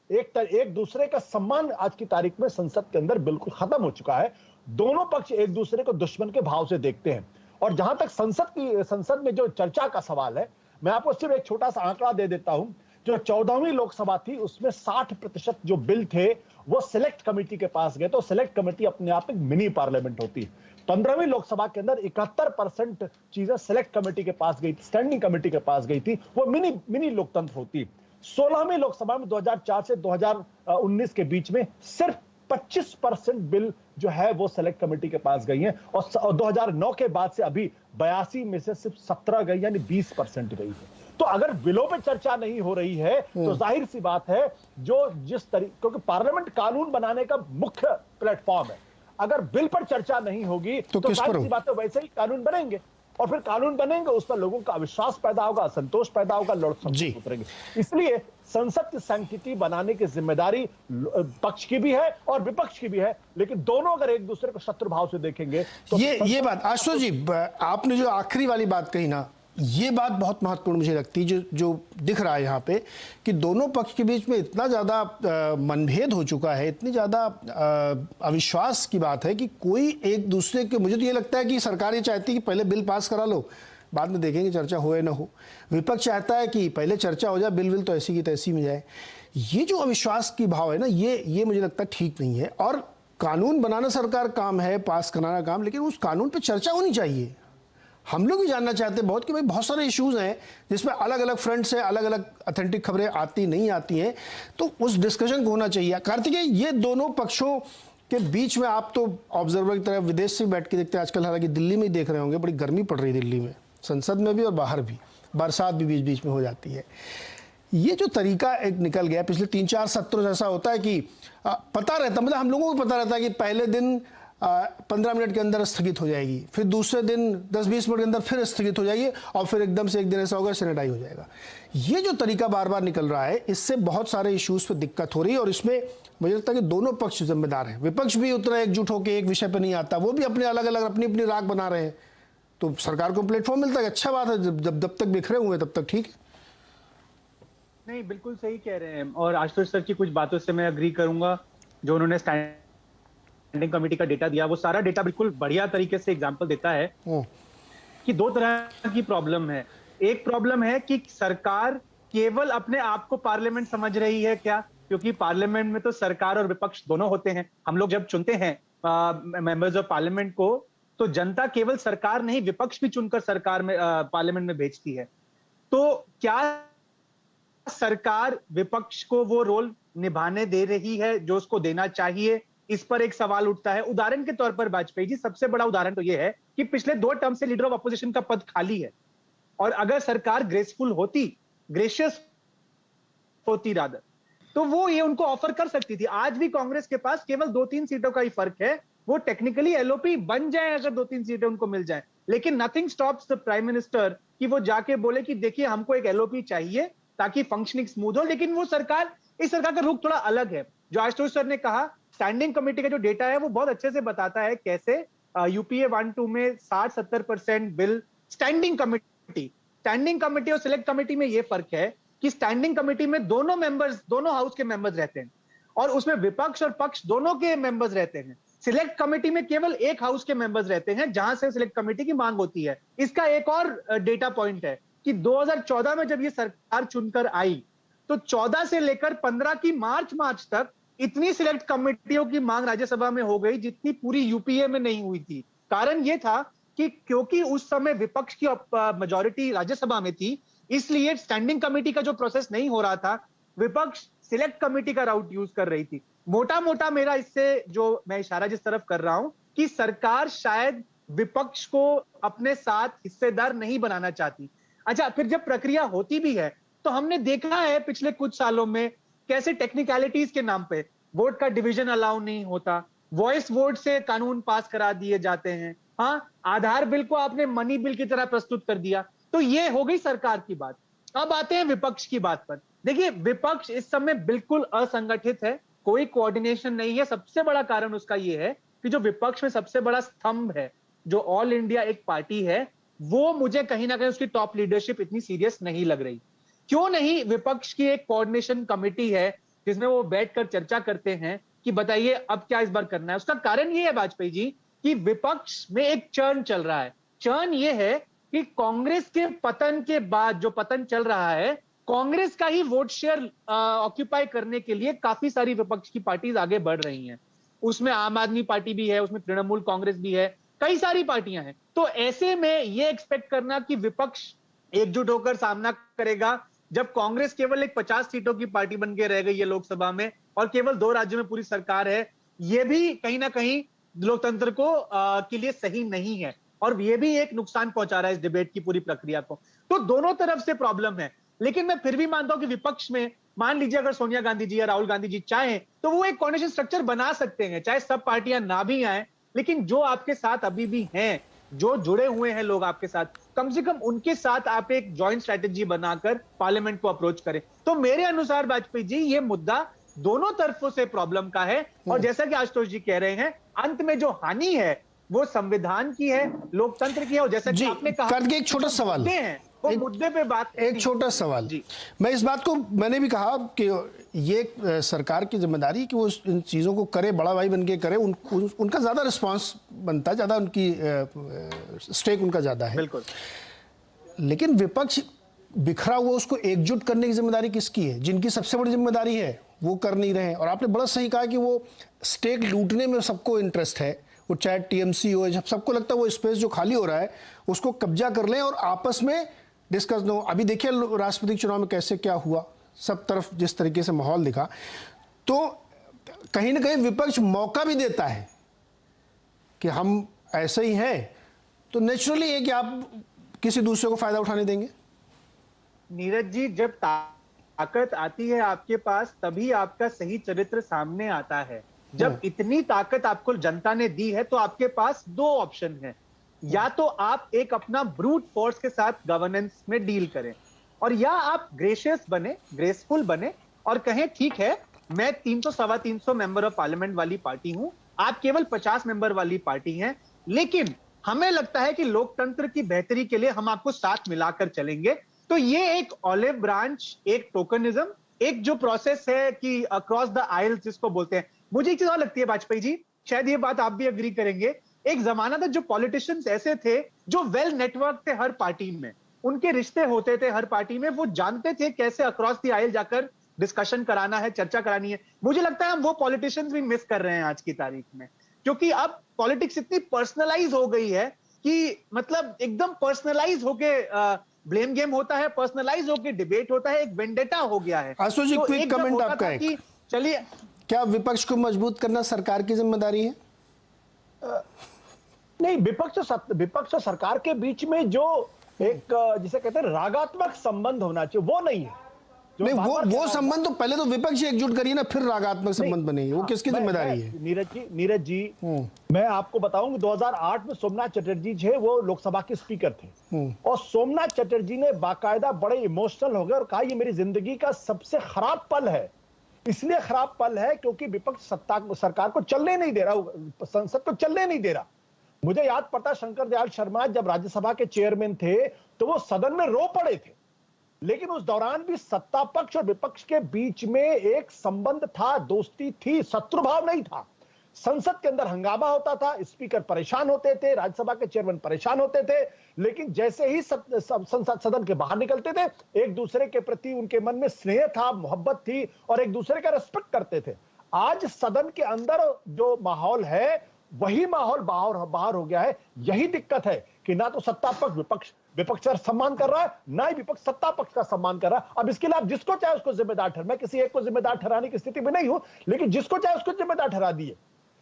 एक दूसरे का सम्मान आज की तारीख में संसद के अंदर बिल्कुल खत्म हो चुका है। दोनों पक्ष एक दूसरे को दुश्मन के भाव से देखते हैं। और जहां तक संसद में जो चर्चा का सवाल है, मैं आपको सिर्फ एक छोटा सा आंकड़ा दे देता हूं। जो 14वीं लोकसभा थी उसमें 60% जो बिल थे वो सिलेक्ट कमेटी के पास गए। तो सिलेक्ट कमेटी अपने आप एक मिनी पार्लियामेंट होती है। 15वीं लोकसभा के अंदर 71% चीजें सिलेक्ट कमेटी के पास गई थी, स्टैंडिंग कमेटी के पास गई थी, वो मिनी लोकतंत्र होती। 16वीं लोकसभा में 2004 से 2019 के बीच में सिर्फ 25% बिल जो है वो सिलेक्ट कमेटी के पास गई हैं, और 2009 के बाद से अभी 82 में से सिर्फ 17 गई, यानी 20% गई है। तो अगर बिलों पे चर्चा नहीं हो रही है तो जाहिर सी बात है क्योंकि पार्लियामेंट कानून बनाने का मुख्य प्लेटफॉर्म है, अगर बिल पर चर्चा नहीं होगी तो जाहिर सी बात है वैसे ही कानून बनेंगे, और फिर कानून बनेंगे उस पर लोगों का अविश्वास पैदा होगा, असंतोष पैदा होगा, लड़ उतरेंगे। इसलिए संसद की सैंक्टिटी बनाने की जिम्मेदारी पक्ष की भी है और विपक्ष की भी है, लेकिन दोनों अगर एक दूसरे को शत्रु भाव से देखेंगे तो ये बात आशुतोष जी, आपने जो आखिरी वाली बात कही ना, ये बात बहुत महत्वपूर्ण मुझे लगती है। जो दिख रहा है यहाँ पे कि दोनों पक्ष के बीच में इतना ज़्यादा मनभेद हो चुका है, इतनी ज़्यादा अविश्वास की बात है कि कोई एक दूसरे के, मुझे तो ये लगता है कि सरकार ये चाहती है कि पहले बिल पास करा लो, बाद में देखेंगे चर्चा हो या ना हो। विपक्ष चाहता है कि पहले चर्चा हो जाए, बिल तो ऐसी की तैसी में जाए। ये जो अविश्वास की भाव है ना, ये मुझे लगता है ठीक नहीं है। और कानून बनाना सरकार काम है, पास कराना काम, लेकिन उस कानून पर चर्चा होनी चाहिए। हम लोग भी जानना चाहते हैं बहुत कि भाई बहुत सारे इश्यूज हैं जिसमें अलग अलग फ्रंट से अलग अलग ऑथेंटिक खबरें आती नहीं आती हैं, तो उस डिस्कशन को होना चाहिए। कार्तिकेय, ये दोनों पक्षों के बीच में आप तो ऑब्जर्वर की तरह विदेश से बैठ के देखते हैं आजकल, हालांकि दिल्ली में ही देख रहे होंगे, बड़ी गर्मी पड़ रही है दिल्ली में, संसद में भी और बाहर भी, बरसात भी बीच बीच में हो जाती है। ये जो तरीका एक निकल गया पिछले 3-4 सत्रों से, ऐसा होता है कि पता रहता, मतलब हम लोगों को पता रहता है कि पहले दिन 15 मिनट के अंदर स्थगित हो जाएगी, फिर दूसरे दिन 10-20 मिनट के अंदर फिर स्थगित हो जाएगी, और फिर एकदम से एक दिन ऐसा होगा सैनिटाइज हो जाएगा। ये जो तरीका बार बार निकल रहा है, इससे बहुत सारे इश्यूज पे दिक्कत हो रही है, और इसमें मुझे लगता है कि दोनों पक्ष जिम्मेदार हैं। विपक्ष भी उतना एकजुट होकर एक विषय पर नहीं आता, वो भी अपने अलग अलग अपनी अपनी राग बना रहे हैं। तो सरकार को प्लेटफॉर्म मिलता है, अच्छा बात है, जब तक बिखरे हुए तब तक ठीक है। नहीं, बिल्कुल सही कह रहे हैं, और आशुतोष सर की कुछ बातों से मैं अग्री करूंगा। जो उन्होंने स्टैंडिंग कमेटी का डेटा दिया, वो सारा डेटा बिल्कुल बढ़िया तरीके से एग्जांपल देता है कि दो तरह की प्रॉब्लम है। एक प्रॉब्लम है कि सरकार केवल अपने आप को पार्लियामेंट समझ रही है क्या, क्योंकि पार्लियामेंट में तो सरकार और विपक्ष दोनों होते हैं। हम लोग जब चुनते हैं मेंबर्स ऑफ पार्लियामेंट को, तो जनता केवल सरकार नहीं, विपक्ष भी चुनकर सरकार में पार्लियामेंट में भेजती है। तो क्या सरकार विपक्ष को वो रोल निभाने दे रही है जो उसको देना चाहिए? इस पर एक सवाल उठता है। उदाहरण के तौर पर वाजपेयी जी, सबसे बड़ा उदाहरण तो ये है कि पिछले 2 टर्म से लीडर ऑफ अपोजिशन का पद खाली है, और अगर सरकार ग्रेसफुल होती, ग्रेशियस होती रादर, तो वो ये उनको ऑफर कर सकती थी। आज भी कांग्रेस के पास केवल 2-3 सीटों का ही फर्क है। वो टेक्निकली एलओपी बन जाए अगर 2-3 सीटें उनको मिल जाए, लेकिन nothing stops the prime minister कि वो जाके बोले कि देखिए हमको एक एलओपी चाहिए ताकि फंक्शनिंग स्मूथ हो। लेकिन वो सरकार, इस सरकार का रुख थोड़ा अलग है। जो आशुतोष सर ने कहा, स्टैंडिंग कमेटी का जो डेटा है वो बहुत अच्छे से बताता है कैसे यूपीए 1-2 में 60-70% बिल स्टैंडिंग कमेटी और सिलेक्ट कमेटी में ये फर्क है कि स्टैंडिंग कमेटी में दोनों मेंबर्स, दोनों हाउस के मेंबर्स रहते हैं, और उसमें विपक्ष और पक्ष दोनों के मेंबर्स रहते हैं। सिलेक्ट कमेटी में केवल एक हाउस के मेंबर्स रहते हैं, जहां से सिलेक्ट कमेटी की मांग होती है। इसका एक और डेटा पॉइंट है कि 2014 में जब ये सरकार चुनकर आई, तो 14 से लेकर 15 की मार्च तक इतनी सिलेक्ट कमेटियों की मांग राज्यसभा में हो गई जितनी पूरी यूपीए में नहीं हुई थी। कारण यह था कि क्योंकि उस समय विपक्ष की मेजॉरिटी राज्यसभा में थी, इसलिए स्टैंडिंग कमेटी का जो प्रोसेस नहीं हो रहा था, विपक्ष सिलेक्ट कमेटी का राउट यूज कर रही थी। मोटा मेरा इससे जो मैं इशारा जिस तरफ कर रहा हूं कि सरकार शायद विपक्ष को अपने साथ हिस्सेदार नहीं बनाना चाहती। अच्छा, फिर जब प्रक्रिया होती भी है तो हमने देखा है पिछले कुछ सालों में कैसे टेक्निकलिटीज के नाम पे वोट का डिवीजन अलाउ नहीं होता, वॉइस वोट से कानून पास करा दिए जाते हैं। हाँ, आधार बिल को आपने मनी बिल की तरह प्रस्तुत कर दिया। तो ये हो गई सरकार की बात। अब आते हैं विपक्ष की बात पर। देखिए, विपक्ष इस समय बिल्कुल असंगठित है, कोई कोऑर्डिनेशन नहीं है। सबसे बड़ा कारण उसका यह है कि जो विपक्ष में सबसे बड़ा स्तंभ है, जो ऑल इंडिया एक पार्टी है, वो मुझे कहीं ना कहीं उसकी टॉप लीडरशिप इतनी सीरियस नहीं लग रही। क्यों नहीं? विपक्ष की एक कोऑर्डिनेशन कमेटी है जिसमें वो बैठकर चर्चा करते हैं कि बताइए अब क्या इस बार करना है। उसका कारण ये है वाजपेयी जी कि विपक्ष में एक चर्न चल रहा है। चर्न ये है कि कांग्रेस के पतन के बाद जो पतन चल रहा है, कांग्रेस का ही वोट शेयर ऑक्यूपाई करने के लिए काफी सारी विपक्ष की पार्टीज आगे बढ़ रही हैं। उसमें आम आदमी पार्टी भी है, उसमें तृणमूल कांग्रेस भी है, कई सारी पार्टियां हैं। तो ऐसे में ये एक्सपेक्ट करना कि विपक्ष एकजुट होकर सामना करेगा, जब कांग्रेस केवल एक 50 सीटों की पार्टी बन के रह गई है लोकसभा में और केवल 2 राज्यों में पूरी सरकार है, ये भी कहीं ना कहीं लोकतंत्र को के लिए सही नहीं है, और ये भी एक नुकसान पहुंचा रहा है इस डिबेट की पूरी प्रक्रिया को। तो दोनों तरफ से प्रॉब्लम है। लेकिन मैं फिर भी मानता हूं कि विपक्ष में, मान लीजिए अगर सोनिया गांधी जी या राहुल गांधी जी चाहें तो वो एक कोऑर्डिनेशन स्ट्रक्चर बना सकते हैं, चाहे सब पार्टियां ना भी आए, लेकिन जो आपके साथ अभी भी हैं, जो जुड़े हुए हैं लोग आपके साथ, कम से कम उनके साथ आप एक जॉइंट स्ट्रेटेजी बनाकर पार्लियामेंट को अप्रोच करें। तो मेरे अनुसार वाजपेयी जी, ये मुद्दा दोनों तरफों से प्रॉब्लम का है, और जैसा कि आशुतोष जी कह रहे हैं, अंत में जो हानि है वो संविधान की है, लोकतंत्र की है। और जैसा कि आपने कहा, करके एक छोटा सवाल हैं वो मुद्दे पे बात, एक छोटा सवाल जी, मैं इस बात को मैंने भी कहा कि ये सरकार की जिम्मेदारी कि वो इन चीज़ों को करे, बड़ा भाई बन के करे, उनका ज़्यादा रिस्पांस बनता है, ज़्यादा उनकी स्टेक उनका ज़्यादा है। बिल्कुल। लेकिन विपक्ष बिखरा हुआ, उसको एकजुट करने की जिम्मेदारी किसकी है? जिनकी सबसे बड़ी जिम्मेदारी है वो कर नहीं रहे हैं। और आपने बड़ा सही कहा कि वो स्टेक लूटने में सबको इंटरेस्ट है, वो चाहे टीएमसी हो, जब सबको लगता है वो स्पेस जो खाली हो रहा है उसको कब्जा कर लें और आपस में डिस्कस न हो। अभी देखिए राष्ट्रपति चुनाव में कैसे क्या हुआ, सब तरफ जिस तरीके से माहौल दिखा, तो कहीं ना कहीं विपक्ष मौका भी देता है कि हम ऐसे ही हैं, तो नेचुरली है कि आप किसी दूसरे को फायदा उठाने देंगे। नीरज जी, जब ताकत आती है आपके पास तभी आपका सही चरित्र सामने आता है। जब इतनी ताकत आपको जनता ने दी है तो आपके पास दो ऑप्शन है, या तो आप एक अपना ब्रूट फोर्स के साथ गवर्नेंस में डील करें, और या आप ग्रेशियस बने, ग्रेसफुल बने और कहें ठीक है मैं 300 सवा 300 मेंबर ऑफ पार्लियामेंट वाली पार्टी हूं, आप केवल 50 मेंबर वाली पार्टी हैं, लेकिन हमें लगता है कि लोकतंत्र की बेहतरी के लिए हम आपको साथ मिलाकर चलेंगे। तो ये एक ऑलिव ब्रांच, एक टोकनिज्म, एक जो प्रोसेस है कि अक्रॉस द आइल्स जिसको बोलते हैं। मुझे एक चीज और लगती है वाजपेयी जी, शायद ये बात आप भी अग्री करेंगे, एक जमाना था जो पॉलिटिशियंस ऐसे थे जो वेल नेटवर्क थे हर पार्टी में, उनके रिश्ते होते थे हर पार्टी में, वो जानते थे कैसे अक्रॉस द आइल जाकर डिस्कशन कराना है, चर्चा करानी है। मुझे लगता है हम वो पॉलिटिशियंस भी मिस कर रहे हैं आज की तारीख में, क्योंकि अब पॉलिटिक्स इतनी पर्सनलाइज हो गई है कि मतलब एकदम पर्सनलाइज होके ब्लेम गेम होता है, पर्सनलाइज होके डिबेट होता है, एक वेंडेटा हो गया है। आशु जी, क्विक कमेंट आपका एक। चलिए, क्या विपक्ष को मजबूत करना सरकार की जिम्मेदारी है? नहीं, विपक्ष और सरकार के बीच में जो एक जिसे कहते हैं रागात्मक संबंध होना चाहिए वो नहीं है। नहीं, वो संबंध तो पहले तो विपक्ष एकजुट करिए ना, फिर रागात्मक संबंध बनेगी। वो किसकी जिम्मेदारी है? नीरज जी मैं आपको बताऊं 2008 में सोमनाथ चटर्जी जी वो लोकसभा के स्पीकर थे, और सोमनाथ चटर्जी ने बाकायदा बड़े इमोशनल हो गए और कहा ये मेरी जिंदगी का सबसे खराब पल है। इसलिए खराब पल है क्योंकि विपक्ष सरकार को चलने नहीं दे रहा, संसद को चलने नहीं दे रहा। मुझे याद पड़ता शंकर दयाल शर्मा जब राज्यसभा के चेयरमैन थे तो वो सदन में रो पड़े थे, लेकिन उस दौरान भी सत्ता पक्ष और विपक्ष के बीच में एक संबंध था, दोस्ती थी, शत्रुभाव नहीं था। संसद के अंदर हंगामा होता था, स्पीकर परेशान होते थे, राज्यसभा के चेयरमैन परेशान होते थे, लेकिन जैसे ही संसद सदन के बाहर निकलते थे एक दूसरे के प्रति उनके मन में स्नेह था, मोहब्बत थी और एक दूसरे का रेस्पेक्ट करते थे। आज सदन के अंदर जो माहौल है वही माहौल बाहर हो गया है। यही दिक्कत है कि ना तो सत्ता पक्ष विपक्ष का सम्मान कर रहा है, ना ही विपक्ष सत्ता पक्ष का सम्मान कर रहा है। अब इसके लिए आप जिसको चाहे उसको जिम्मेदार ठहरा, मैं किसी एक को जिम्मेदार ठहराने की स्थिति में नहीं हूं, लेकिन जिसको चाहे उसको जिम्मेदार ठहरा दिए।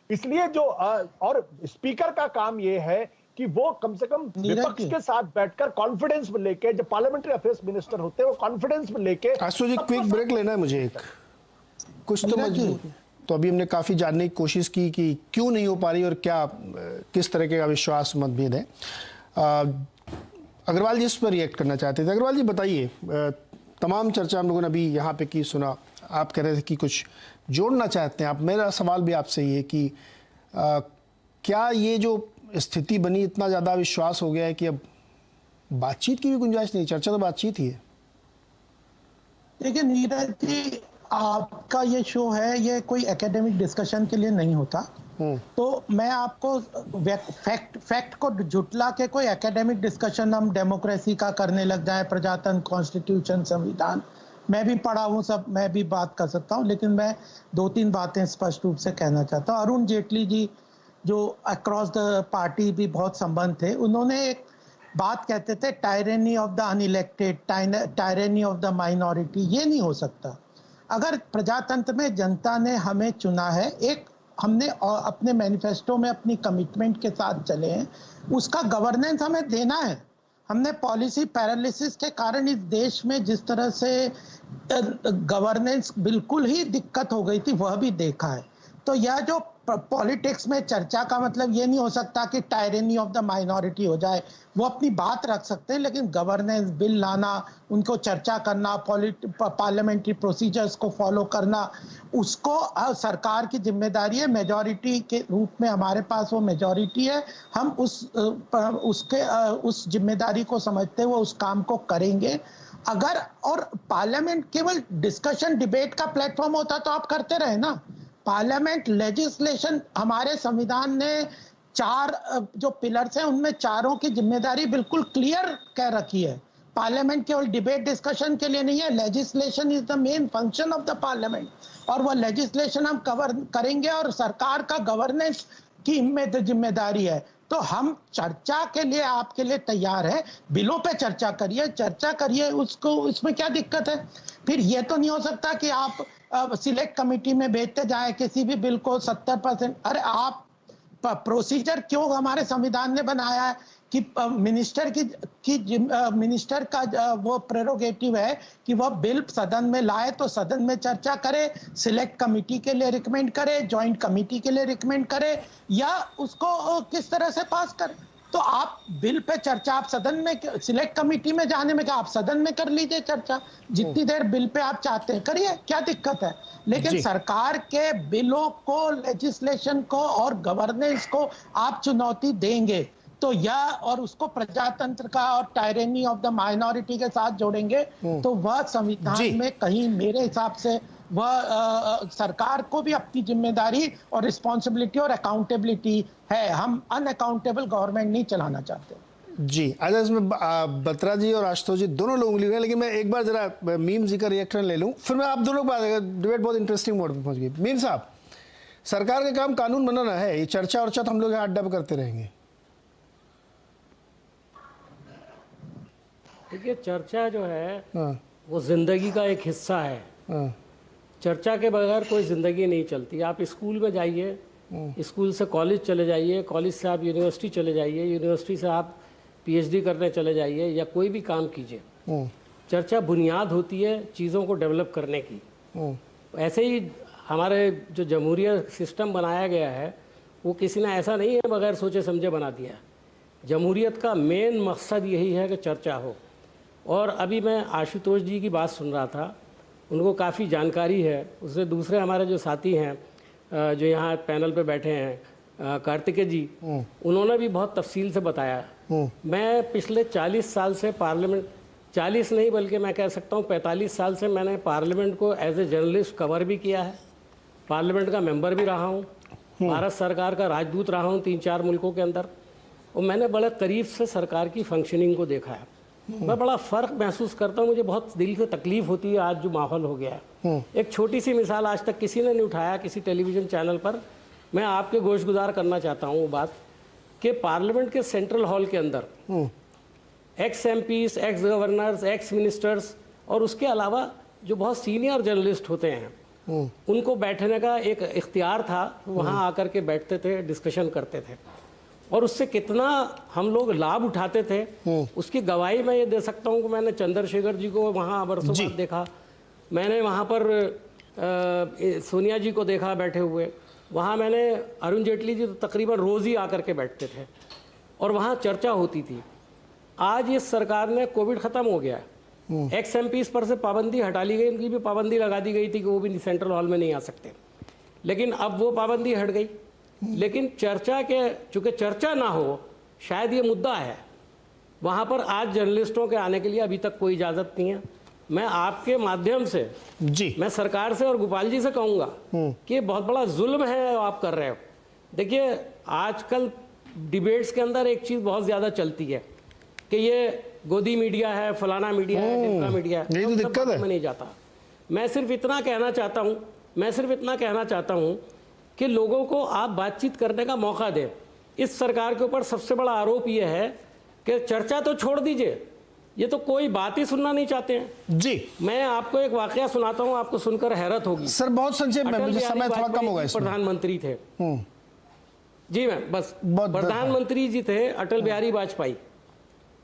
इसलिए जो और स्पीकर का काम यह है कि वो कम से कम विपक्ष के साथ बैठकर कॉन्फिडेंस में लेके, जो पार्लियामेंट्री अफेयर्स मिनिस्टर होते हैं वो कॉन्फिडेंस में लेके। आशु जी, क्विक ब्रेक लेना है मुझे, एक कुछ तो मजबूत। तो अभी हमने काफी जानने की कोशिश की कि क्यों नहीं हो पा रही और क्या किस तरह का विश्वास मतभेद है। अग्रवाल जी इस पर रिएक्ट करना चाहते थे। अग्रवाल जी बताइए, तमाम चर्चा हम लोगों ने अभी यहाँ पे की, सुना, आप कह रहे थे कि कुछ जोड़ना चाहते हैं आप। मेरा सवाल भी आपसे ये कि क्या ये जो स्थिति बनी, इतना ज़्यादा विश्वास हो गया है कि अब बातचीत की भी गुंजाइश नहीं? चर्चा तो बातचीत ही है। देखिए नीरज जी, आपका ये शो है, ये कोई एकेडमिक डिस्कशन के लिए नहीं होता, तो मैं आपको फैक्ट को जुटला के कोई एकेडमिक डिस्कशन हम डेमोक्रेसी का करने लग जाए, प्रजातंत्र, कॉन्स्टिट्यूशन, संविधान, मैं भी पढ़ा हूँ सब, मैं भी बात कर सकता हूँ, लेकिन मैं दो तीन बातें स्पष्ट रूप से कहना चाहता हूँ। अरुण जेटली जी जो अक्रॉस द पार्टी भी बहुत संबंध थे, उन्होंने एक बात कहते थे, टायरेनी of the unelected, टायरेनी of the minority. ये नहीं हो सकता। अगर प्रजातंत्र में जनता ने हमें चुना है, एक हमने अपने मैनिफेस्टो में अपनी कमिटमेंट के साथ चले हैं, उसका गवर्नेंस हमें देना है। हमने पॉलिसी पैरालिसिस के कारण इस देश में जिस तरह से गवर्नेंस बिल्कुल ही दिक्कत हो गई थी, वह भी देखा है। तो यह जो पॉलिटिक्स में चर्चा का मतलब ये नहीं हो सकता कि टायरेनी ऑफ द माइनॉरिटी हो जाए। वो अपनी बात रख सकते हैं, लेकिन गवर्नेंस बिल लाना, उनको चर्चा करना, पार्लियामेंट्री प्रोसीजर्स को फॉलो करना, उसको सरकार की जिम्मेदारी है। मेजॉरिटी के रूप में हमारे पास वो मेजॉरिटी है, हम उस जिम्मेदारी को समझते हुए उस काम को करेंगे। अगर और पार्लियामेंट केवल डिस्कशन डिबेट का प्लेटफॉर्म होता तो आप करते रहे ना। पार्लियामेंट लेजिस्लेशन, हमारे संविधान ने 4 जो पिलर्स हैं उनमें चारों की जिम्मेदारी बिल्कुल क्लियर कह रखी है। पार्लियामेंट केवल डिबेट डिस्कशन के लिए नहीं है, legislation is the main function of the parliament, और वह लेजिस्लेशन हम कवर करेंगे और सरकार का गवर्नेंस की जिम्मेदारी है। तो हम चर्चा के लिए आपके लिए तैयार है, बिलों पे चर्चा करिए, उसको इसमें क्या दिक्कत है। फिर ये तो नहीं हो सकता कि आप सिलेक्ट कमेटी में भेजते जाए किसी भी बिल को 70%। अरे आप प्रोसीजर क्यों हमारे संविधान ने बनाया है कि मिनिस्टर मिनिस्टर का वो प्रेरोगेटिव है कि वह बिल सदन में लाए तो सदन में चर्चा करे, सिलेक्ट कमेटी के लिए रिकमेंड करे, जॉइंट कमेटी के लिए रिकमेंड करे, या उसको किस तरह से पास करे। तो आप बिल पे चर्चा आप सदन में, सिलेक्ट कमेटी में जाने में क्या, आप सदन में कर लीजिए चर्चा, जितनी देर बिल पे आप चाहते हैं करिए, क्या दिक्कत है। लेकिन सरकार के बिलों को, लेजिस्लेशन को और गवर्नेंस को आप चुनौती देंगे तो और उसको प्रजातंत्र का और टायरेनी ऑफ द माइनॉरिटी के साथ जोड़ेंगे तो वह संविधान में कहीं मेरे हिसाब से वह सरकार को भी अपनी जिम्मेदारी और रिस्पॉन्सिबिलिटी और अकाउंटेबिलिटी है। हम अनअकाउंटेबल गवर्नमेंट नहीं चलाना चाहते। जी, अच्छा इसमें बत्रा जी और आशुतोष जी दोनों लोग लिख रहे हैं, लेकिन मैं एक बार जरा मीम जी का रिएक्शन ले लूं, फिर मैं आप दोनों को बात, डिबेट बहुत इंटरेस्टिंग मोड पे पहुंच गई। मीम साहब, सरकार का काम कानून बनाना है, ये चर्चा और हम लोग यहाँ अड्डा करते रहेंगे। देखिए, चर्चा जो है वो जिंदगी का एक हिस्सा है। चर्चा के बगैर कोई ज़िंदगी नहीं चलती। आप स्कूल में जाइए, स्कूल से कॉलेज चले जाइए, कॉलेज से आप यूनिवर्सिटी चले जाइए, यूनिवर्सिटी से आप पीएचडी करने चले जाइए, या कोई भी काम कीजिए। चर्चा बुनियाद होती है चीज़ों को डेवलप करने की। ऐसे ही हमारे जो जमहूरियत सिस्टम बनाया गया है वो किसी ने ऐसा नहीं है बगैर सोचे समझे बना दिया। जमहूरियत का मेन मकसद यही है कि चर्चा हो। और अभी मैं आशुतोष जी की बात सुन रहा था, उनको काफ़ी जानकारी है। उससे दूसरे हमारे जो साथी हैं जो यहाँ पैनल पे बैठे हैं, कार्तिकेय जी, उन्होंने भी बहुत तफसील से बताया। मैं पिछले 40 साल से पार्लियामेंट, 40 नहीं बल्कि मैं कह सकता हूँ 45 साल से मैंने पार्लियामेंट को एज ए जर्नलिस्ट कवर भी किया है, पार्लियामेंट का मेंबर भी रहा हूँ, भारत सरकार का राजदूत रहा हूँ 3-4 मुल्कों के अंदर, और मैंने बड़े करीब से सरकार की फंक्शनिंग को देखा है। मैं बड़ा फ़र्क महसूस करता हूँ, मुझे बहुत दिल से तकलीफ़ होती है आज जो माहौल हो गया है। एक छोटी सी मिसाल आज तक किसी ने नहीं उठाया किसी टेलीविज़न चैनल पर, मैं आपके गोशगुजार करना चाहता हूँ वो बात कि पार्लियामेंट के सेंट्रल हॉल के अंदर x MPs, x governors, x ministers और उसके अलावा जो बहुत सीनियर जर्नलिस्ट होते हैं उनको बैठने का एक इख्तियार था। वहाँ आकर के बैठते थे, डिस्कशन करते थे, और उससे कितना हम लोग लाभ उठाते थे उसकी गवाही मैं ये दे सकता हूँ कि मैंने चंद्रशेखर जी को वहाँ बरसों बाद देखा, मैंने वहाँ पर सोनिया जी को देखा बैठे हुए, वहाँ मैंने अरुण जेटली जी तो तकरीबन रोज़ ही आकर के बैठते थे और वहाँ चर्चा होती थी। आज इस सरकार ने, कोविड ख़त्म हो गया, एक्स एमपीज़ पर से पाबंदी हटा ली गई, उनकी भी पाबंदी लगा दी गई थी कि वो भी सेंट्रल हॉल में नहीं आ सकते, लेकिन अब वो पाबंदी हट गई। लेकिन चर्चा के, चूँकि चर्चा ना हो, शायद ये मुद्दा है, वहाँ पर आज जर्नलिस्टों के आने के लिए अभी तक कोई इजाज़त नहीं है। मैं आपके माध्यम से मैं सरकार से और गोपाल जी से कहूँगा कि ये बहुत बड़ा जुल्म है आप कर रहे हो। देखिए, आजकल डिबेट्स के अंदर एक चीज़ बहुत ज़्यादा चलती है कि ये गोदी मीडिया है, फलाना मीडिया है, ढिमका मीडिया है, यही तो दिक्कत है। मैं नहीं जाता। मैं सिर्फ इतना कहना चाहता हूँ कि लोगों को आप बातचीत करने का मौका दें। इस सरकार के ऊपर सबसे बड़ा आरोप यह है कि चर्चा तो छोड़ दीजिए, ये तो कोई बात ही सुनना नहीं चाहते हैं। जी, मैं आपको एक वाकया सुनाता हूँ, आपको सुनकर हैरत होगी। सर बहुत संक्षेप में, मुझे समय थोड़ा कम होगा इसमें। प्रधानमंत्री थे जी, मैं बस प्रधानमंत्री जी थे अटल बिहारी वाजपेयी।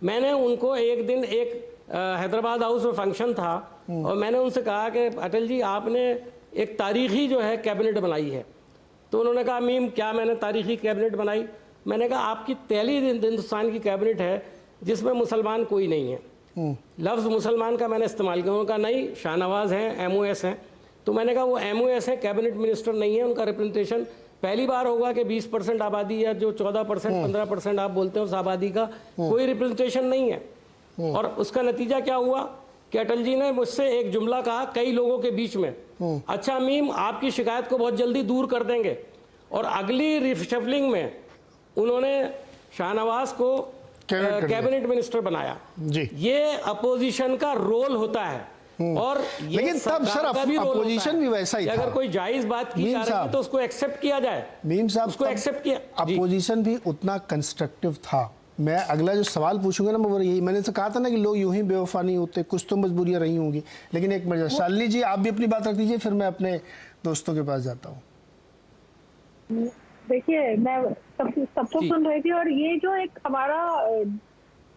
मैंने उनको एक दिन एक हैदराबाद हाउस में फंक्शन था और मैंने उनसे कहा कि अटल जी आपने एक तारीखी जो है कैबिनेट बनाई है। तो उन्होंने कहा मीम क्या मैंने तारीखी कैबिनेट बनाई? मैंने कहा आपकी पहली हिंदुस्तान की कैबिनेट है जिसमें मुसलमान कोई नहीं है। लफ्ज़ मुसलमान का मैंने इस्तेमाल किया। उन्होंने कहा नहीं, शाहनवाज हैं, MOS हैं। तो मैंने कहा वो MOS है, कैबिनेट मिनिस्टर नहीं है, उनका रिप्रेजेंटेशन पहली बार होगा कि 20% आबादी या जो 14%, 15% आप बोलते हैं उस आबादी का कोई रिप्रेजेंटेशन नहीं है। और उसका नतीजा क्या हुआ कि अटल जी ने मुझसे एक जुमला कहा कई लोगों के बीच में, अच्छा मीम आपकी शिकायत को बहुत जल्दी दूर कर देंगे। और अगली रिशफलिंग में उन्होंने शाहनवाज को कैबिनेट मिनिस्टर बनाया। जी, ये अपोजिशन का रोल होता है। और ये लेकिन तब सर अपोजिशन भी वैसा ही था। अगर कोई जायज बात की जा रही है तो उसको एक्सेप्ट किया जाए। मीम साहब, उसको एक्सेप्ट किया। अपोजिशन भी उतना कंस्ट्रक्टिव था। मैं अगला जो सवाल पूछूंगा ना वो यही, मैंने तो कहा था ना कि लोग यूं ही बेवफा नहीं होते, कुछ तो मजबूरियां रही होंगी। लेकिन एक मिनट, शालिनी जी आप भी अपनी बात रख दीजिए, फिर मैं अपने दोस्तों के पास जाता हूँ। देखिए मैं सबको सुन रही थी, और ये जो एक हमारा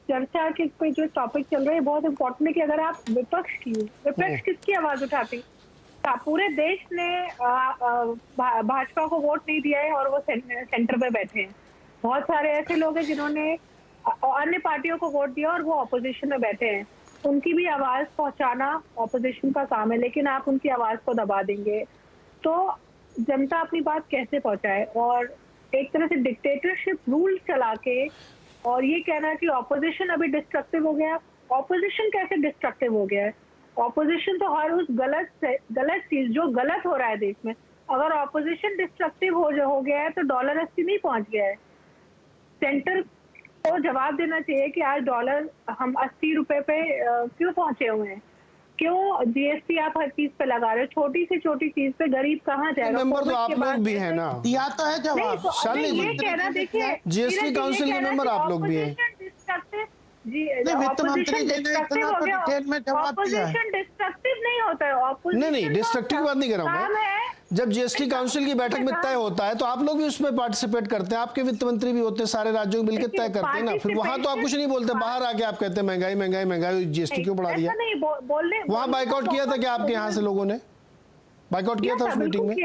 चर्चा के पे जो टॉपिक चल रहा है बहुत इम्पोर्टेंट है कि अगर आप विपक्ष किसकी आवाज उठाती, पूरे देश ने भाजपा को वोट नहीं दिया है और वो सेंटर पे बैठे हैं। बहुत सारे ऐसे लोग हैं जिन्होंने अन्य पार्टियों को वोट दिया और वो ऑपोजिशन में बैठे हैं। उनकी भी आवाज पहुंचाना ऑपोजिशन का काम है, लेकिन आप उनकी आवाज को दबा देंगे तो जनता अपनी बात कैसे पहुंचाए? और एक तरह से डिक्टेटरशिप रूल चला के और ये कहना कि ऑपोजिशन अभी डिस्ट्रक्टिव हो गया। ऑपोजिशन कैसे डिस्ट्रक्टिव हो गया है? ऑपोजिशन तो हर उस गलत चीज जो गलत हो रहा है देश में, अगर ऑपोजिशन डिस्ट्रक्टिव हो गया है तो डॉलर 80 नहीं पहुंच गया है। सेंटर को जवाब देना चाहिए कि आज डॉलर हम 80 रुपए पे क्यों पहुंचे हुए हैं? क्यों जीएसटी आप हर चीज पे लगा रहे हो? छोटी से छोटी चीज पे गरीब कहाँ जाएगा? मेंबर तो आप लोग भी है ना, दिया तो है जवाब। ये कहना, देखिए जीएसटी काउंसिल के मेंबर आप लोग भी हैं। वित्त मंत्री जी ने इतना तो डिटेल में जवाब दिया है। ऑपोजिशन डिस्ट्रक्टिव नहीं होता है। नहीं डिस्ट्रक्टिव बात नहीं कर रहा हूँ मैं। जब जीएसटी काउंसिल की बैठक में तय होता है तो आप लोग भी उसमें पार्टिसिपेट करते हैं, आपके वित्त मंत्री भी होते हैं, सारे राज्यों को मिलकर तय करते हैं ना। फिर वहां तो आप कुछ नहीं बोलते, बाहर आके आप कहते हैं महंगाई महंगाई महंगाई, जीएसटी क्यों बढ़ा दिया? वहां बाइकआउट किया था क्या आपके यहाँ से लोगों ने? बाइकआउट किया था उस मीटिंग में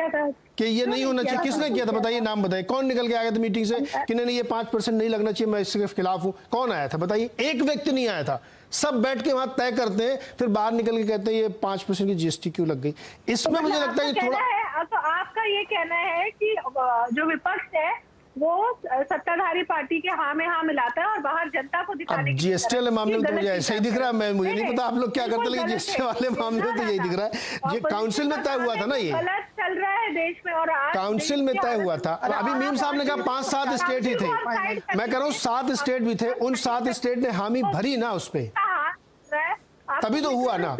कि ये नहीं होना चाहिए? किसने किया था बताइए, नाम बताइए। कौन निकल के आया था मीटिंग से कि नहीं ये 5% नहीं लगना चाहिए, मैं इसके खिलाफ हूं? कौन आया था बताइए? एक व्यक्ति नहीं आया था। सब बैठ के वहां तय करते हैं, फिर बाहर निकल के कहते हैं ये 5% की जीएसटी क्यों लग गई। इसमें मुझे लगता है कि थोड़ा तो आपका ये कहना है कि जो विपक्ष है वो सत्ताधारी पार्टी के हाँ में हाँ मिलाता है और बाहर जनता को दिखाने। जीएसटी वाले मामले में तो मुझे ऐसा ही दिख रहा है। मुझे नहीं पता आप लोग क्या करते, लेकिन जीएसटी वाले मामले में तो यही दिख रहा है। ये काउंसिल में तय हुआ था ना, ये गलत चल रहा है देश में और काउंसिल में तय हुआ था। अभी मीम साहब ने कहा 5-7 स्टेट ही थे, मैं कह रहा हूँ 7 स्टेट भी थे। उन 7 स्टेट ने हामी भरी ना उस पे, तभी तो हुआ ना।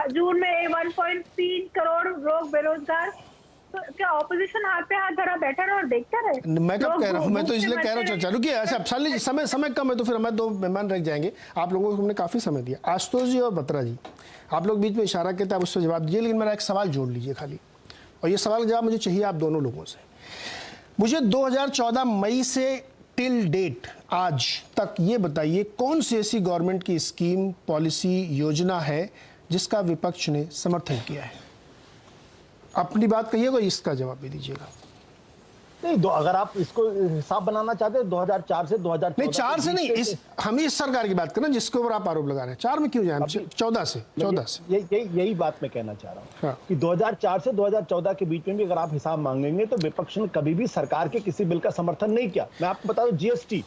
जून में 1.3 करोड़ लोग बेरोजगार, तो क्या ऑपोजिशन हाथ पे हाथ धरा बैठा रहा और देखता रहे? मैं कब कह रहा हूँ, मैं तो इसलिए कह रहा हूँ चर्चा रुकिए। अच्छा समय कम है तो फिर हमें 2 मेहमान रह जाएंगे। आप लोगों को हमने काफी समय दिया। आशुतोष जी और बत्रा जी, आप लोग बीच में इशारा करते हैं, आप उससे जवाब दीजिए, लेकिन मेरा एक सवाल जोड़ लीजिए खाली, और ये सवाल का जवाब मुझे चाहिए आप दोनों लोगों से। मुझे 2014 मई से टिल डेट आज तक ये बताइए कौन सी ऐसी गवर्नमेंट की स्कीम, पॉलिसी, योजना है जिसका विपक्ष ने समर्थन किया है? अपनी बात कहिएगा, इसका जवाब भी दीजिएगा। नहीं, अगर आप इसको हिसाब बनाना चाहते हैं 2004 से 2014 नहीं, 4 से नहीं, हम इस सरकार की बात करें जिसके ऊपर आप आरोप लगा रहे हैं। 4 में क्यों जाए? 14 से यही बात मैं कहना चाह रहा हूँ। हाँ। कि 2004 से 2014 के बीच में भी अगर आप हिसाब मांगेंगे तो विपक्ष ने कभी भी सरकार के किसी बिल का समर्थन नहीं किया। मैं आपको बता दूं, जीएसटी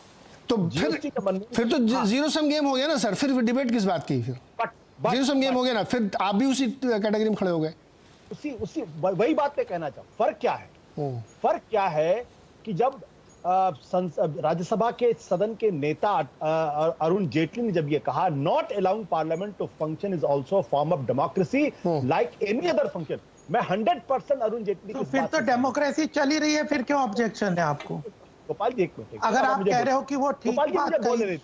तो फिर तो जीरो सम गेम हो गया ना सर। फिर डिबेट किस बात की? फिर जीरो सम गेम हो गया ना, फिर आप भी उसी कैटेगरी में खड़े हो गए। उसी वही बात मैं कहना चाहूँ। फर्क क्या है? फर्क क्या है कि जब राज्यसभा के सदन के नेता अरुण जेटली ने जब ये कहा, not allowing parliament to function is also form of democracy like any other function, मैं 100% अरुण जेटली तो फिर तो डेमोक्रेसी चली रही है, फिर क्यों ऑब्जेक्शन है आपको? गोपाल जी एक मिनट, अगर आप कह रहे हो कि वो ठीक बात कही,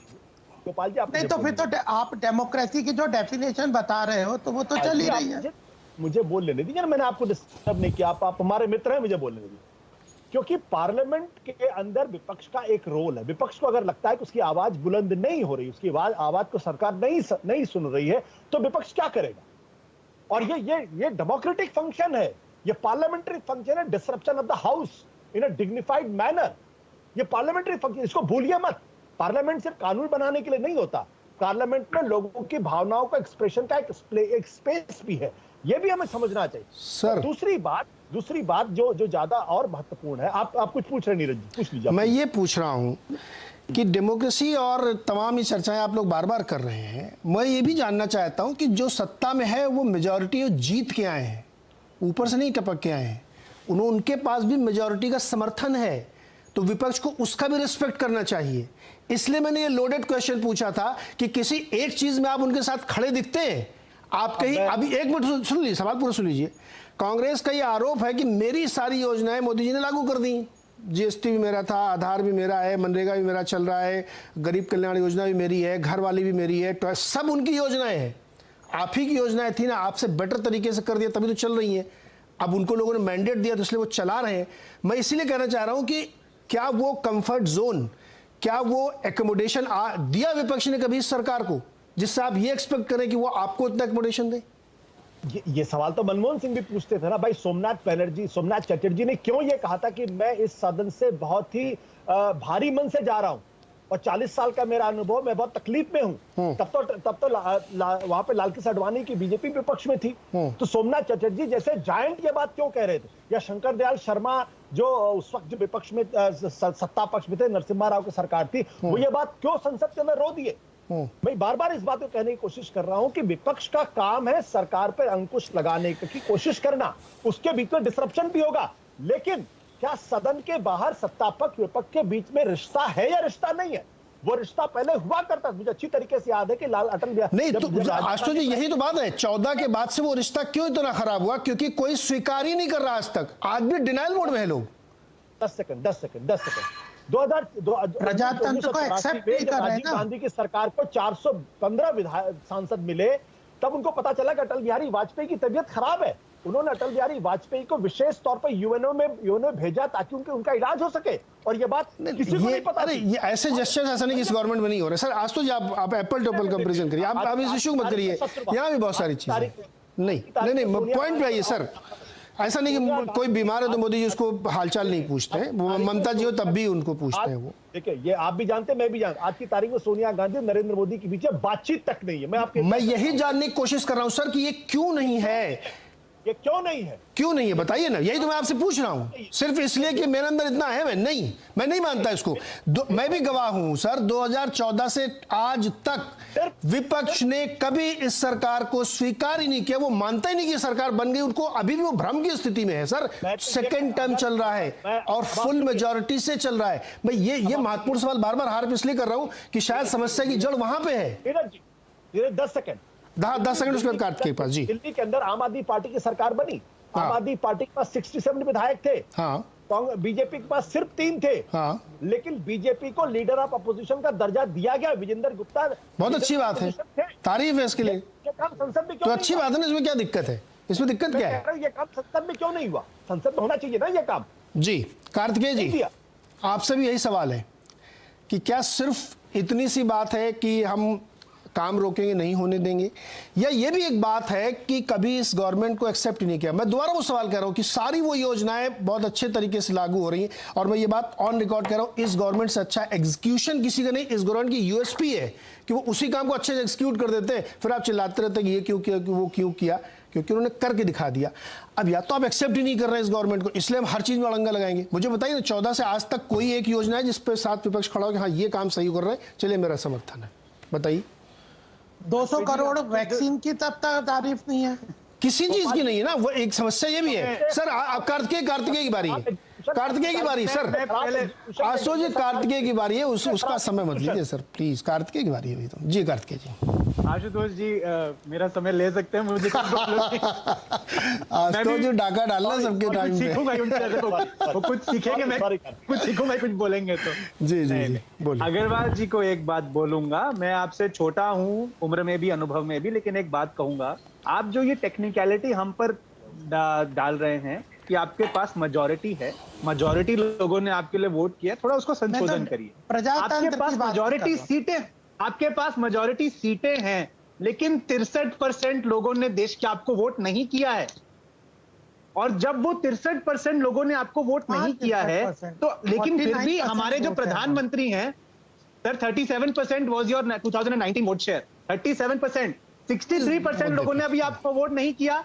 गोपाल जी नहीं तो फिर तो आप डेमोक्रेसी की जो डेफिनेशन बता रहे हो तो वो तो चल ही रही है। मुझे बोल लेने दीजिए, मैंने आपको डिस्टर्ब नहीं किया। आप हमारे मित्र हैं, मुझे बोल लेने दीजिए। क्योंकि पार्लियामेंट के अंदर विपक्ष का एक रोल है। विपक्ष को अगर लगता है कि उसकी आवाज बुलंद नहीं हो रही, उसकी आवाज को सरकार नहीं सुन रही है, तो विपक्ष क्या करेगा? और ये डेमोक्रेटिक फंक्शन है, ये पार्लियामेंट्री फंक्शन है, disruption of the house in a dignified manner. ये पार्लियामेंट्री फंक्शन, इसको भूलिए मत। पार्लियामेंट सिर्फ कानून बनाने के लिए नहीं होता, पार्लियामेंट में लोगों की भावनाओं का एक्सप्रेशन का एक स्पेस भी है। ये भी हमें समझना चाहिए सर। दूसरी बात जो ज्यादा और महत्वपूर्ण है, आप कुछ पूछ रहे नीरज जी, पूछ लीजिए। मैं ये पूछ रहा हूं कि डेमोक्रेसी और तमाम ही चर्चाएं आप लोग बार बार कर रहे हैं। मैं ये भी जानना चाहता हूं कि जो सत्ता में है वो मेजॉरिटी जीत के आए हैं, ऊपर से नहीं टपक के आए हैं। उनके पास भी मेजॉरिटी का समर्थन है, तो विपक्ष को उसका भी रिस्पेक्ट करना चाहिए। इसलिए मैंने ये लोडेड क्वेश्चन पूछा था कि किसी एक चीज में आप उनके साथ खड़े दिखते हैं। आप कहीं अभी एक मिनट सुन लीजिए, सवाल पूरा सुन लीजिए। कांग्रेस का ये आरोप है कि मेरी सारी योजनाएं मोदी जी ने लागू कर दी। जीएसटी भी मेरा था, आधार भी मेरा है, मनरेगा भी मेरा चल रहा है, गरीब कल्याण योजना भी मेरी है, घर वाली भी मेरी है, तो सब उनकी योजनाएं हैं। आप ही की योजनाएं थी ना, आपसे बेटर तरीके से कर दिया तभी तो चल रही है। अब उनको लोगों ने मैंडेट दिया तो इसलिए वो चला रहे हैं। मैं इसीलिए कहना चाह रहा हूं कि क्या वो कंफर्ट जोन, क्या वो एकोमोडेशन दिया विपक्ष ने कभी इस सरकार को, जिससे आप ये एक्सपेक्ट करें कि वो आपको इतना एकोमोडेशन दे? ये सवाल तो मनमोहन सिंह भी पूछते थे ना भाई। सोमनाथ चटर्जी ने क्यों ये कहा था कि मैं इस सदन से बहुत ही भारी मन से जा रहा हूं और 40 साल का मेरा अनुभव, मैं बहुत तकलीफ में हूं। तब तो वहां पे लालकृष्ण आडवाणी की बीजेपी विपक्ष में थी। तो सोमनाथ चटर्जी जैसे जायंट ये बात क्यों कह रहे थे, या शंकर दयाल शर्मा जो उस वक्त जो विपक्ष में सत्ता पक्ष में थे, नरसिम्हा राव की सरकार थी, वो ये बात क्यों संसद के अंदर रो दिए? मैं बार बार इस बात को कहने की कोशिश कर रहा हूं कि विपक्ष का काम है सरकार पर अंकुश लगाने की कोशिश करना, उसके बीच में डिसरप्शन भी होगा, लेकिन क्या सदन के बाहर सत्ता पक्ष विपक्ष के बीच में रिश्ता है या रिश्ता नहीं है? वो रिश्ता पहले हुआ करता, मुझे अच्छी तरीके से याद है कि लाल अटल बिहारी नहीं तो आशुतोष जी यही तो बात है, 14 के बाद से वो रिश्ता क्यों इतना खराब हुआ? क्योंकि कोई स्वीकार ही नहीं कर रहा आज तक, आज भी डिनाइल मोड में है लोग। 10 सेकंड 2000 प्रजातंत्र को एक्सेप्ट नहीं कर रहे हैं ना। गांधी की सरकार को 415 सांसद मिले, तब उनको पता चला कि अटल बिहारी वाजपेयी की तबीयत खराब है। उन्होंने अटल बिहारी वाजपेयी को विशेष तौर पर यूएनओ में भेजा ताकि उनका इलाज हो सके, और ये बात किसी को नहीं पता। अरे ये ऐसे जेस्चर्स ऐसा नहीं कि इस गवर्नमेंट में नहीं हो रहे सर। आज तो आप एप्पल टू एप्पल कंपैरिजन करिए, आप इस इशू मत करिए, यहाँ भी बहुत सारी चीजें नहीं पॉइंट पे आइए सर। ऐसा नहीं कि कोई बीमार है तो मोदी जी उसको हालचाल नहीं पूछते हैं, वो ममता जी हो तब भी उनको पूछते हैं वो। देखिए ये आप भी जानते हैं, मैं भी जानता, आज की तारीख में सोनिया गांधी नरेंद्र मोदी के बीच बातचीत तक नहीं है। मैं यही जानने की कोशिश कर रहा हूं सर कि ये क्यों नहीं है, ये क्यों नहीं है, क्यों नहीं है बताइए ना। यही तो मैं आपसे पूछ रहा हूं, सिर्फ इसलिए कि मेरे अंदर इतना है। मैं नहीं मानता इसको। मैं भी गवाह हूं सर, 2014 से आज तक विपक्ष ने कभी इस सरकार को स्वीकार ही नहीं किया। वो मानता ही नहीं कि सरकार बन गई, उनको अभी भी वो भ्रम की स्थिति में है सर। सेकेंड टर्म चल रहा है और फुल मेजोरिटी से चल रहा है। मैं ये महत्वपूर्ण सवाल बार बार हार्प इसलिए कर रहा हूं कि शायद समस्या की जड़ वहां पे है। 10 सेकंड 10 सेकंड उसके बाद काट के पास जी। दिल्ली के अंदर आम आदमी पार्टी की सरकार बनी। आम आदमी पार्टी के पास 67 विधायक थे। बीजेपी के पास सिर्फ 3 थे। लेकिन बीजेपी को लीडर ऑफ अपोजिशन का दर्जा दिया गया। विजेंद्र गुप्ता, बहुत अच्छी बात है, तारीफ है इसके लिए। ये काम संसद में तो अच्छी बात है ना, इसमें क्या दिक्कत है? इसमें दिक्कत क्या है? ये काम संसद में क्यों नहीं हुआ? संसद में होना चाहिए ना ये काम। जी कार्तिकेय जी, आपसे भी यही सवाल है कि क्या सिर्फ इतनी सी बात है कि हम काम रोकेंगे, नहीं होने देंगे, या ये भी एक बात है कि कभी इस गवर्नमेंट को एक्सेप्ट नहीं किया? मैं दोबारा वो सवाल कर रहा हूं कि सारी वो योजनाएं बहुत अच्छे तरीके से लागू हो रही हैं, और मैं ये बात ऑन रिकॉर्ड कर रहा हूं, इस गवर्नमेंट से अच्छा एग्जीक्यूशन किसी का नहीं। इस गवर्नमेंट की यूएसपी है कि वो उसी काम को अच्छे से एग्जीक्यूट कर देते हैं, फिर आप चिल्लाते रहते हैं कि ये क्यों किया, कि वो क्यों किया, क्योंकि उन्होंने करके दिखा दिया। अब या तो आप एक्सेप्ट ही नहीं कर रहे इस गवर्नमेंट को, इसलिए हम हर चीज में अड़ंगा लगाएंगे। मुझे बताइए ना, 14 से आज तक कोई एक योजना है जिस पर साथ विपक्ष खड़ा हो कि हाँ ये काम सही कर रहे हैं, चलिए मेरा समर्थन है, बताइए। 200 करोड़ वैक्सीन की तब तक तारीफ नहीं है, किसी चीज की नहीं है ना। वो एक समस्या ये भी है सर। कार्तिकेय की बारी है, कार्तिकेय की बारी सर। आशुतोष जी कार्तिकेय की बारी है, उसका समय मत लीजिए सर प्लीज। कार्तिकेय की बारी है तो जी। कार्तिकेय जी, आशुतोष जी मेरा समय ले सकते हैं मुझे। आशुतोष जी डाका डालना सबके टाइम पे। वो कुछ सीखेंगे, मैं कुछ सीखूंगा, कुछ बोलेंगे तो। जी बोलिए। अग्रवाल जी को एक बात बोलूंगा, मैं आपसे छोटा हूं उम्र में भी, अनुभव में भी, लेकिन एक बात कहूंगा, आप जो ये टेक्निकलिटी हम पर डाल रहे हैं कि आपके पास मेजॉरिटी है, मेजॉरिटी लोगों ने आपके लिए वोट किया, थोड़ा उसको संशोधन करिए। आपके पास मेजॉरिटी सीटें, आपके पास मेजॉरिटी सीटें हैं, लेकिन 63% लोगों ने देश के आपको वोट नहीं किया है। और जब वो 63% लोगों ने आपको वोट नहीं किया है तो, लेकिन फिर भी हमारे जो प्रधानमंत्री हैं sir, 37% was your 2019 vote share, 37%, 63% लोगों ने अभी आपको वोट नहीं किया।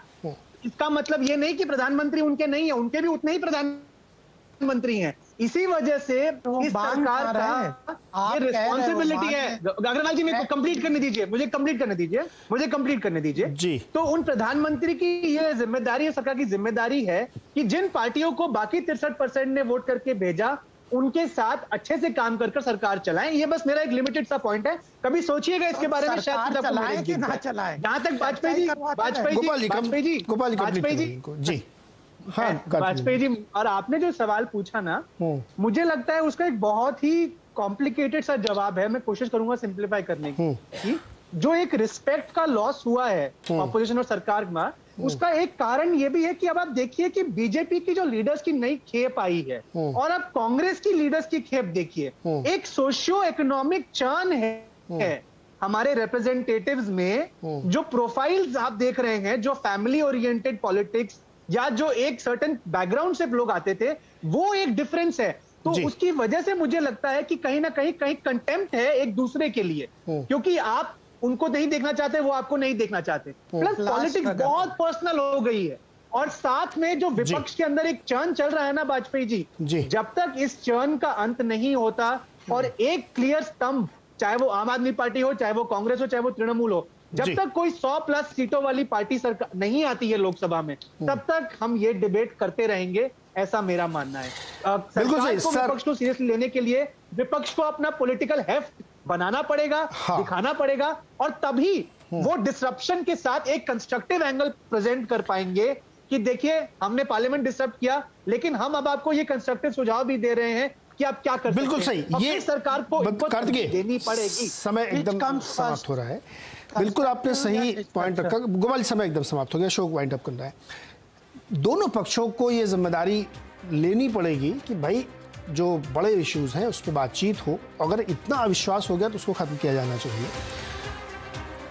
इसका मतलब ये नहीं कि प्रधानमंत्री उनके नहीं है, उनके भी उतने ही प्रधानमंत्री हैं। इसी वजह से इस सरकार का ये रिस्पॉन्सिबिलिटी है। अग्रवाल जी मेरे को कंप्लीट करने दीजिए, मुझे कंप्लीट करने दीजिए जी। तो उन प्रधानमंत्री की ये जिम्मेदारी है, सरकार की जिम्मेदारी है कि जिन पार्टियों को बाकी 63% ने वोट करके भेजा, उनके साथ अच्छे से काम कर सरकार चलाएं। ये बस मेरा एक लिमिटेड सा पॉइंट है, कभी सोचिएगा इसके बारे में। शायद चलाएं कि ना चलाएं, जहां तक वाजपेयी जी और आपने जो सवाल पूछा ना, मुझे लगता है उसका एक बहुत ही कॉम्प्लिकेटेड सा जवाब है। मैं कोशिश करूंगा सिंप्लीफाई करने की। जो एक रिस्पेक्ट का लॉस हुआ है ऑपोजिशन और सरकार में, उसका एक कारण ये भी है कि अब आप देखिए कि बीजेपी की जो लीडर्स की नई खेप आई है और अब कांग्रेस की लीडर्स की खेप देखिए, एक सोशियो इकोनॉमिक चर्न है हमारे रिप्रेजेंटेटिव्स में। जो प्रोफाइल्स आप देख रहे हैं, जो फैमिली ओरिएंटेड पॉलिटिक्स या जो एक सर्टेन बैकग्राउंड से लोग आते थे, वो एक डिफरेंस है। तो उसकी वजह से मुझे लगता है कि कहीं ना कहीं कंटेम्प्ट है एक दूसरे के लिए, क्योंकि आप उनको नहीं देखना चाहते, वो आपको नहीं देखना चाहते। प्लस पॉलिटिक्स बहुत पर्सनल हो गई है, और साथ में जो विपक्ष के अंदर एक चर्न चल रहा है ना वाजपेयी जी, जब तक इस चर्न का अंत नहीं होता और एक क्लियर स्तंभ, चाहे वो आम आदमी पार्टी हो, चाहे वो कांग्रेस हो, चाहे वो तृणमूल हो, जब तक कोई 100+ सीटों वाली पार्टी सरकार नहीं आती है लोकसभा में, तब तक हम ये डिबेट करते रहेंगे, ऐसा मेरा मानना है। सरकार को विपक्ष को सीरियसली लेने के लिए विपक्ष को अपना पॉलिटिकल हेफ्ट बनाना पड़ेगा, दिखाना पड़ेगा, और तभी वो डिसरप्शन के साथ एक कंस्ट्रक्टिव एंगल प्रेजेंट कर पाएंगे कि देखिए हमने पार्लियामेंट डिसरप्ट किया, लेकिन हम अब आपको ये कंस्ट्रक्टिव सुझाव भी दे रहे हैं कि आप क्या कर सकते हैं। बिल्कुल सही, ये सरकार को देनी पड़ेगी। समय एकदम समाप्त हो रहा है। बिल्कुल आपने सही पॉइंट रखा गोपाल, समय एकदम समाप्त हो गया, शो वाइंड अप करना है। दोनों पक्षों को ये जिम्मेदारी लेनी पड़ेगी कि भाई जो बड़े इश्यूज हैं उस पर बातचीत हो, अगर इतना अविश्वास हो गया तो उसको खत्म किया जाना चाहिए।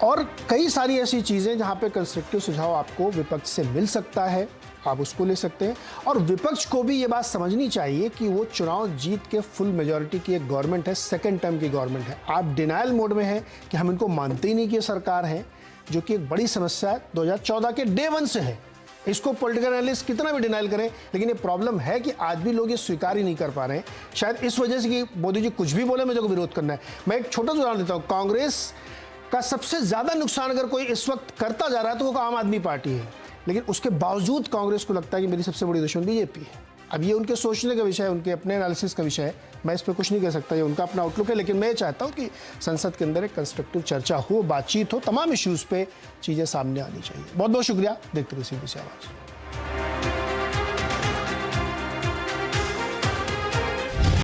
और कई सारी ऐसी चीज़ें जहाँ पे कंस्ट्रक्टिव सुझाव आपको विपक्ष से मिल सकता है, आप उसको ले सकते हैं। और विपक्ष को भी ये बात समझनी चाहिए कि वो चुनाव जीत के फुल मेजॉरिटी की एक गवर्नमेंट है, सेकंड टर्म की गवर्नमेंट है। आप डिनाइल मोड में हैं कि हम इनको मानते ही नहीं कि ये सरकार है, जो कि एक बड़ी समस्या 2014 के डे 1 से है। इसको पॉलिटिकल एनालिस्ट कितना भी डिनाइल करें, लेकिन ये प्रॉब्लम है कि आज भी लोग ये स्वीकार ही नहीं कर पा रहे हैं। शायद इस वजह से कि मोदी जी कुछ भी बोले मुझे को विरोध करना है। मैं एक छोटा सा उदाहरण देता हूँ, कांग्रेस का सबसे ज़्यादा नुकसान अगर कोई इस वक्त करता जा रहा है तो वो आम आदमी पार्टी है, लेकिन उसके बावजूद कांग्रेस को लगता है कि मेरी सबसे बड़ी दुश्मन बीजेपी है। अब ये उनके सोचने का विषय है, उनके अपने एनालिसिस का विषय है, मैं इस पर कुछ नहीं कह सकता, ये उनका अपना आउटलुक है। लेकिन मैं चाहता हूँ कि संसद के अंदर एक कंस्ट्रक्टिव चर्चा हो, बातचीत हो, तमाम इश्यूज़ पे चीज़ें सामने आनी चाहिए। बहुत बहुत शुक्रिया, देखते रहिए CNBC आवाज़।